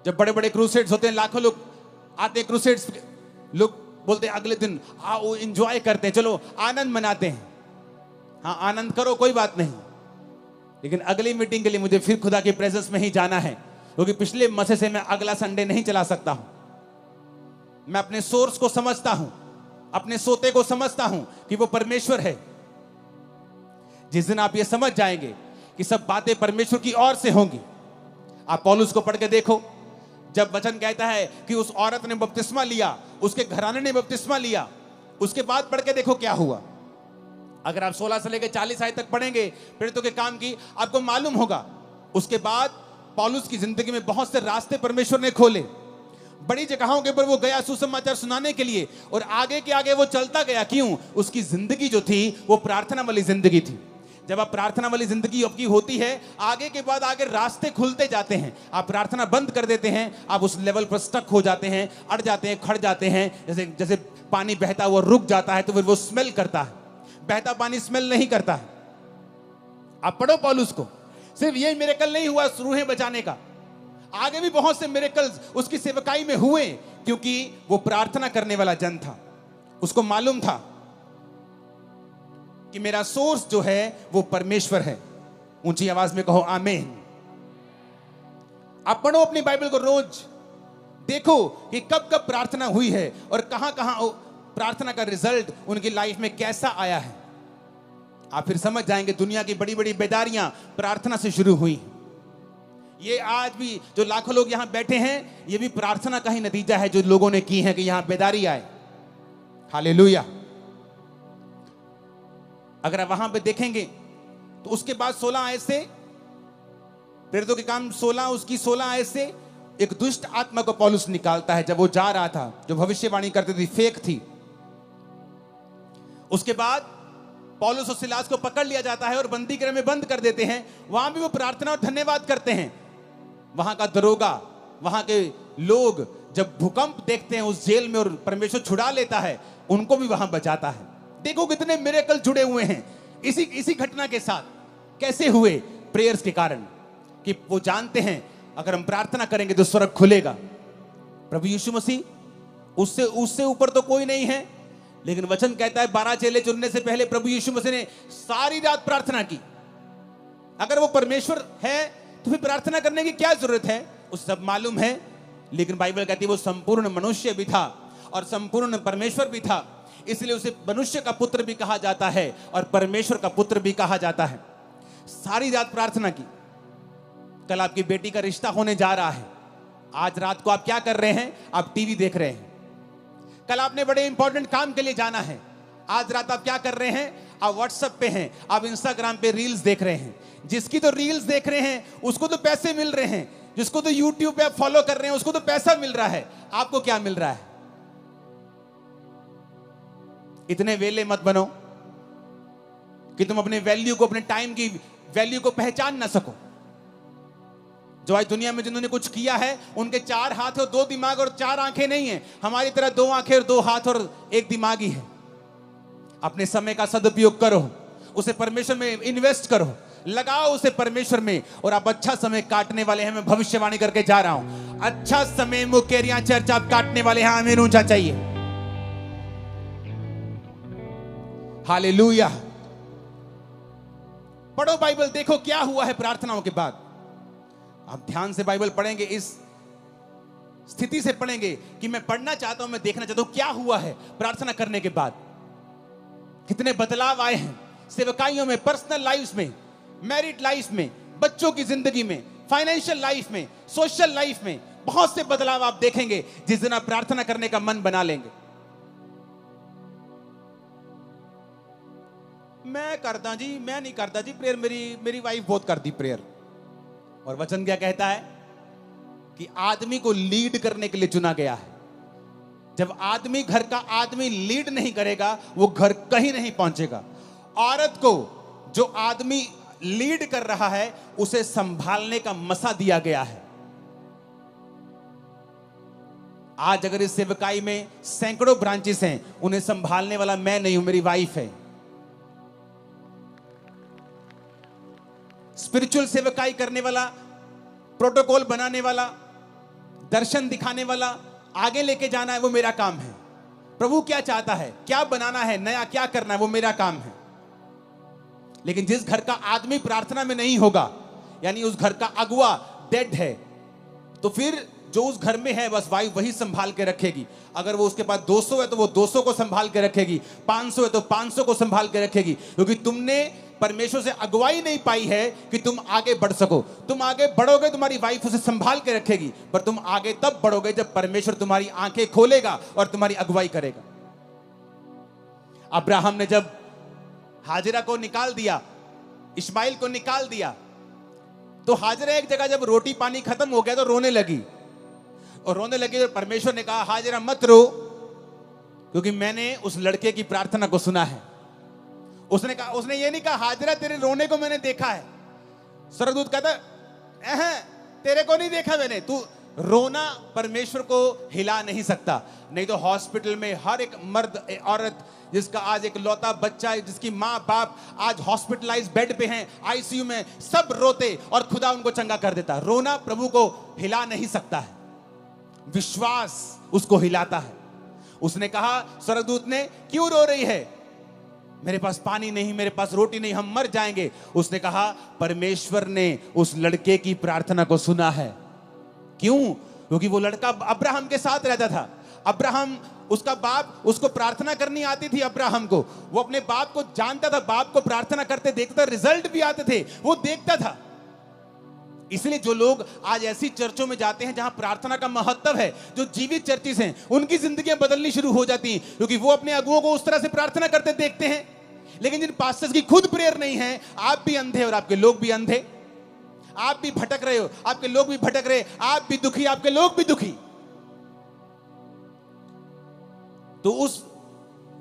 जब बड़े बड़े क्रूसेड्स होते हैं, लाखों लोग आते हैं क्रूसेड्स, लोग बोलते हैं अगले दिन आओ एंजॉय करते हैं, चलो आनंद मनाते हैं। हाँ आनंद करो, कोई बात नहीं, लेकिन अगली मीटिंग के लिए मुझे फिर खुदा के प्रेजेंस में ही जाना है, क्योंकि पिछले मसे से मैं अगला संडे नहीं चला सकता हूं। मैं अपने सोर्स को समझता हूं, अपने सोते को समझता हूं कि वो परमेश्वर है। जिस दिन आप ये समझ जाएंगे कि सब बातें परमेश्वर की ओर से होंगी। आप पौलुस को पढ़ के देखो, जब वचन कहता है कि उस औरत ने बपतिस्मा लिया, उसके घराने ने बपतिस्मा लिया, उसके बाद पढ़ के देखो क्या हुआ। अगर आप 16 से लेकर 40 आयत तक पढ़ेंगे प्रेरितों के काम की, आपको मालूम होगा उसके बाद पौलुस की जिंदगी में बहुत से रास्ते परमेश्वर ने खोले। बड़ी जगहों के ऊपर वो गया सुसमाचार सुनाने के लिए, और आगे के आगे वो चलता गया। क्यों? उसकी जिंदगी जो थी वो प्रार्थना वाली जिंदगी थी। जब आप प्रार्थना वाली जिंदगी आपकी होती है, आगे के बाद आगे रास्ते खुलते जाते हैं। आप प्रार्थना बंद कर देते हैं, आप उस लेवल पर स्टक हो जाते हैं, अड़ जाते हैं, खड़ जाते हैं। जैसे जैसे पानी बहता हुआ रुक जाता है तो फिर वो स्मेल करता है, बहता पानी स्मेल नहीं करता है। आप पढ़ो पौलुस को, सिर्फ ये मिरेकल नहीं हुआ रूहें बचाने का, आगे भी बहुत से मिरेकल्स उसकी सेवकाई में हुए, क्योंकि वो प्रार्थना करने वाला जन था। उसको मालूम था कि मेरा सोर्स जो है वो परमेश्वर है। ऊंची आवाज में कहो आमीन। आप पढ़ो अपनी बाइबल को, रोज देखो कि कब कब प्रार्थना हुई है और कहां कहां प्रार्थना का रिजल्ट उनकी लाइफ में कैसा आया है। आप फिर समझ जाएंगे दुनिया की बड़ी बड़ी बेदारियां प्रार्थना से शुरू हुई। ये आज भी जो लाखों लोग यहां बैठे हैं, ये भी प्रार्थना का ही नतीजा है जो लोगों ने की है कि यहां बेदारी आए। हालेलुया। अगर आप वहां पे देखेंगे तो उसके बाद 16 आयत से, प्रेरितों के काम 16 उसकी 16 आयत से एक दुष्ट आत्मा को पौलुस निकालता है। जब वो जा रहा था, जो भविष्यवाणी करती थी फेक थी। उसके बाद पौलुस और सिलास को पकड़ लिया जाता है और बंदी गृह में बंद कर देते हैं। वहां भी वो प्रार्थना और धन्यवाद करते हैं। वहां का दरोगा, वहां के लोग जब भूकंप देखते हैं उस जेल में और परमेश्वर छुड़ा लेता है, उनको भी वहां बचाता है। देखो कितने मिरेकल जुड़े हुए हैं इसी घटना के साथ। कैसे हुए? प्रेयर्स के कारण, कि वो जानते हैं अगर हम प्रार्थना करेंगे तो स्वर्ग खुलेगा। प्रभु यीशु मसीह उससे ऊपर तो कोई नहीं है, लेकिन वचन कहता है 12 चेले चुनने से पहले प्रभु यीशु मसीह ने सारी रात प्रार्थना की। अगर वो परमेश्वर है तो फिर प्रार्थना करने की क्या जरूरत है? उसे सब मालूम है। लेकिन बाइबल कहती है वो संपूर्ण मनुष्य भी था और संपूर्ण परमेश्वर भी था, इसलिए उसे मनुष्य का पुत्र भी कहा जाता है और परमेश्वर का पुत्र भी कहा जाता है। सारी रात प्रार्थना की। कल आपकी बेटी का रिश्ता होने जा रहा है। आज रात को आप क्या कर रहे हैं? आप टीवी देख रहे हैं। कल आपने बड़े इंपॉर्टेंट काम के लिए जाना है। आज रात आप क्या कर रहे हैं? आप व्हाट्सएप पे हैं, आप इंस्टाग्राम पे रील्स देख रहे हैं। जिसकी तो रील्स देख रहे हैं उसको तो पैसे मिल रहे हैं, जिसको तो यूट्यूब पे आप फॉलो कर रहे हैं उसको तो पैसा मिल रहा है। आपको क्या मिल रहा है? इतने वेले मत बनो कि तुम अपने वैल्यू को, अपने टाइम की वैल्यू को पहचान ना सको। जो आज दुनिया में जिन्होंने कुछ किया है, उनके 4 हाथ और 2 दिमाग और 4 आंखें नहीं है। हमारी तरह 2 आंखें और 2 हाथ और 1 दिमाग ही है। अपने समय का सदुपयोग करो, उसे परमेश्वर में इन्वेस्ट करो, लगाओ उसे परमेश्वर में, और आप अच्छा समय काटने वाले हैं। मैं भविष्यवाणी करके जा रहा हूं, अच्छा समय मुकेरिया चर्च आप काटने वाले हैं। आमीन ऊंचा चाहिए। हालेलुया। पढ़ो बाइबल, देखो क्या हुआ है प्रार्थनाओं के बाद। आप ध्यान से बाइबल पढ़ेंगे, इस स्थिति से पढ़ेंगे कि मैं पढ़ना चाहता हूं, मैं देखना चाहता हूं क्या हुआ है प्रार्थना करने के बाद। कितने बदलाव आए हैं सेवकाइयों में, पर्सनल लाइफ में, मैरिड लाइफ में, बच्चों की जिंदगी में, फाइनेंशियल लाइफ में, सोशल लाइफ में। बहुत से बदलाव आप देखेंगे जिस दिन आप प्रार्थना करने का मन बना लेंगे। मैं करता जी, मैं नहीं करता जी प्रेयर, मेरी वाइफ बहुत करती प्रेयर। और वचन क्या कहता है कि आदमी को लीड करने के लिए चुना गया है। जब आदमी, घर का आदमी लीड नहीं करेगा, वो घर कहीं नहीं पहुंचेगा। औरत को जो आदमी लीड कर रहा है उसे संभालने का मसा दिया गया है। आज अगर इस सेवकाई में सैकड़ों ब्रांचेस हैं, उन्हें संभालने वाला मैं नहीं हूं, मेरी वाइफ है। स्पिरिचुअल सेवकाई करने वाला, प्रोटोकॉल बनाने वाला, दर्शन दिखाने वाला, आगे लेके जाना है, वो मेरा काम है। प्रभु क्या चाहता है, क्या बनाना है, नया क्या करना है, वो मेरा काम है। लेकिन जिस घर का आदमी प्रार्थना में नहीं होगा, यानी उस घर का अगुआ डेड है, तो फिर जो उस घर में है बस वाइफ वही संभाल के रखेगी। अगर वो उसके पास 200 है तो वो 200 को संभाल के रखेगी, 500 है तो 500 को संभाल के रखेगी, क्योंकि तुमने परमेश्वर से अगुवाई नहीं पाई है कि तुम आगे बढ़ सको। तुम आगे बढ़ोगे, तुम्हारी वाइफ उसे संभाल के रखेगी, पर तुम आगे तब बढ़ोगे जब परमेश्वर तुम्हारी आंखें खोलेगा और तुम्हारी अगुवाई करेगा। अब्राहम ने जब हाजिरा को निकाल दिया, इस्माइल को निकाल दिया, तो हाजिरा एक जगह जब रोटी पानी खत्म हो गया तो रोने लगी, और रोने लगी तो परमेश्वर ने कहा हाजिरा मत रो, क्योंकि मैंने उस लड़के की प्रार्थना को सुना है। उसने कहा, उसने ये नहीं कहा हाजिरा तेरे रोने को मैंने देखा है। स्वर्गदूत कहता तेरे को नहीं देखा मैंने, तू रोना परमेश्वर को हिला नहीं सकता। नहीं तो हॉस्पिटल में हर एक मर्द औरत जिसका आज एक लौता बच्चा है, जिसकी माँ बाप आज हॉस्पिटलाइज बेड पे हैं, आईसीयू में, सब रोते और खुदा उनको चंगा कर देता। रोना प्रभु को हिला नहीं सकता है, विश्वास उसको हिलाता है। उसने कहा स्वर्गदूत ने, क्यों रो रही है? मेरे पास पानी नहीं, मेरे पास रोटी नहीं, हम मर जाएंगे। उसने कहा परमेश्वर ने उस लड़के की प्रार्थना को सुना है। क्यों? क्योंकि वो लड़का अब्राहम के साथ रहता था। अब्राहम, उसका बाप, उसको प्रार्थना करनी आती थी अब्राहम को। वो अपने बाप को जानता था, बाप को प्रार्थना करते देखता था, रिजल्ट भी आते थे, वो देखता था। इसलिए जो लोग आज ऐसी चर्चों में जाते हैं जहां प्रार्थना का महत्व है, जो जीवित चर्चिस हैं, उनकी जिंदगियां बदलनी शुरू हो जाती हैं, क्योंकि वो अपने अगुओं को उस तरह से प्रार्थना करते देखते हैं। लेकिन जिन पास्टर्स की खुद प्रेयर नहीं है, आप भी अंधे और आपके लोग भी अंधे, आप भी भटक रहे हो, आपके लोग भी भटक रहे, आप भी दुखी, आपके लोग भी दुखी। तो उस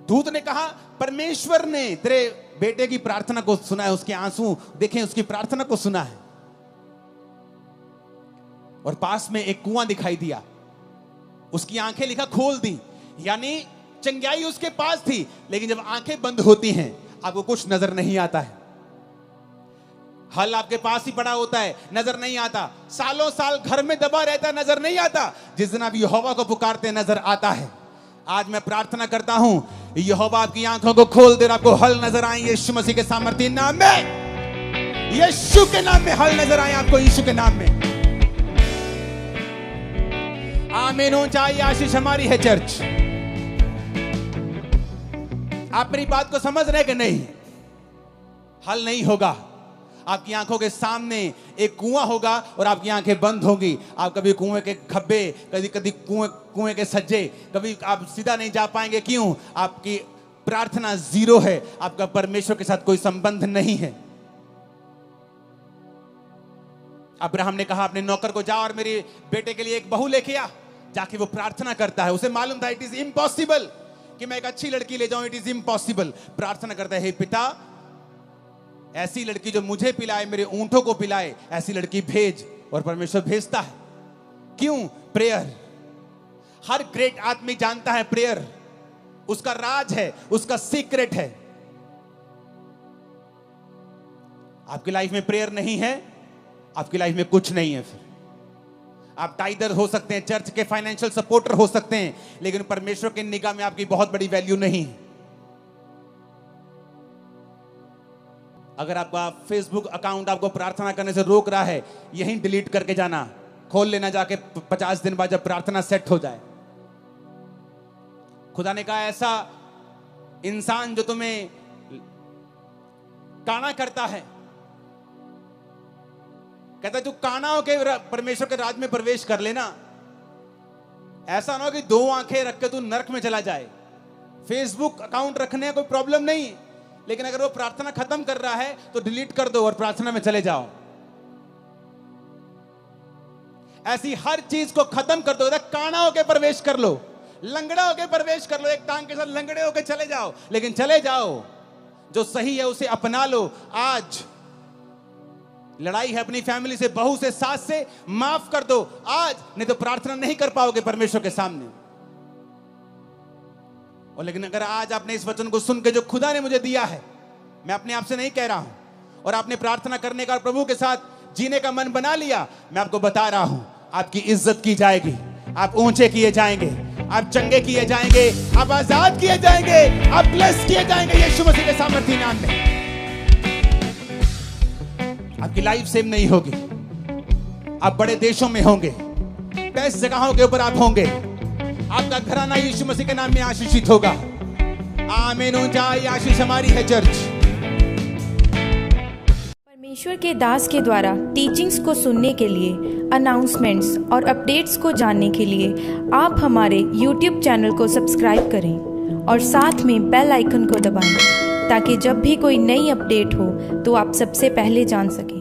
दूत ने कहा परमेश्वर ने तेरे बेटे की प्रार्थना को सुना है, उसके आंसू देखें, उसकी प्रार्थना को सुना है। और पास में एक कुआं दिखाई दिया, उसकी आंखें लिखा खोल दी, यानी चंगाई उसके पास थी। लेकिन जब आंखें बंद होती हैं आपको कुछ नजर नहीं आता है। हल आपके पास ही पड़ा होता है, नजर नहीं आता। सालों साल घर में दबा रहता, नजर नहीं आता। जिस दिन आप यहोवा को पुकारते नजर आता है। आज मैं प्रार्थना करता हूं, यहोवा आपकी आंखों को खोल दे और आपको हल नजर आए यीशु मसीह के सामर्थ्य नाम में। यीशु के नाम में हल नजर आए आपको, यीशु के नाम में। आमीन। ऊंचाई आशीष हमारी है चर्च। आप मेरी बात को समझ रहे कि नहीं? हल नहीं होगा। आपकी आंखों के सामने एक कुआं होगा और आपकी आंखें बंद होंगी। आप कभी कुएं के खब्बे, कभी कभी कुएं के सज्जे, कभी आप सीधा नहीं जा पाएंगे। क्यों? आपकी प्रार्थना जीरो है, आपका परमेश्वर के साथ कोई संबंध नहीं है। अब्राहम ने कहा अपने नौकर को, जा और मेरे बेटे के लिए एक बहू लेके आ। जाके वो प्रार्थना करता है। उसे मालूम था इट इज इम्पॉसिबल कि मैं एक अच्छी लड़की ले जाऊं, इट इज इम्पॉसिबल। प्रार्थना करता है, हे पिता, ऐसी लड़की जो मुझे पिलाए, मेरे ऊंटों को पिलाए, ऐसी लड़की भेज। और परमेश्वर भेजता है। क्यों? प्रेयर। हर ग्रेट आदमी जानता है प्रेयर। उसका राज है, उसका सीक्रेट है। आपकी लाइफ में प्रेयर नहीं है, आपकी लाइफ में कुछ नहीं है। फिर आप टाइडर हो सकते हैं, चर्च के फाइनेंशियल सपोर्टर हो सकते हैं, लेकिन परमेश्वर की निगाह में आपकी बहुत बड़ी वैल्यू नहीं है। अगर आपका फेसबुक अकाउंट आपको प्रार्थना करने से रोक रहा है, यहीं डिलीट करके जाना, खोल लेना जाके 50 दिन बाद जब प्रार्थना सेट हो जाए। खुदा ने कहा ऐसा इंसान जो तुम्हें काना करता है, कहता है तू काना हो के परमेश्वर के राज में प्रवेश कर लेना। ऐसा ना हो कि 2 आंखें रख के तू नरक में चला जाए। फेसबुक अकाउंट रखने का कोई प्रॉब्लम नहीं, लेकिन अगर वो प्रार्थना खत्म कर रहा है तो डिलीट कर दो और प्रार्थना में चले जाओ। ऐसी हर चीज को खत्म कर दो। काना होके प्रवेश कर लो, लंगड़ा होके प्रवेश कर लो, एक टांग के साथ लंगड़े होके चले जाओ, लेकिन चले जाओ। जो सही है उसे अपना लो। आज लड़ाई है अपनी फैमिली से, बहू से, सास से, माफ कर दो आज, नहीं तो प्रार्थना नहीं कर पाओगे परमेश्वर के सामने। और लेकिन अगर आज आपने इस वचन को सुन के जो खुदा ने मुझे दिया है, मैं अपने आप से नहीं कह रहा हूं, और आपने प्रार्थना करने का, प्रभु के साथ जीने का मन बना लिया, मैं आपको बता रहा हूं, आपकी इज्जत की जाएगी, आप ऊंचे किए जाएंगे, आप चंगे किए जाएंगे, आप आजाद किए जाएंगे, आप ब्लेस किए जाएंगे यीशु मसीह के सामर्थी नाम में। आपकी लाइफ सेम नहीं होगी, आप बड़े देशों में होंगे, बेस्ट जगहों के ऊपर आप होंगे, आपका घराना यीशु मसीह के नाम में आशीषित होगा। आमीन। ऊंचाई आशीष हमारी है चर्च। परमेश्वर के दास के द्वारा टीचिंग्स को सुनने के लिए, अनाउंसमेंट्स और अपडेट्स को जानने के लिए आप हमारे YouTube चैनल को सब्सक्राइब करें और साथ में बेल आइकन को दबाएं, ताकि जब भी कोई नई अपडेट हो तो आप सबसे पहले जान सकें।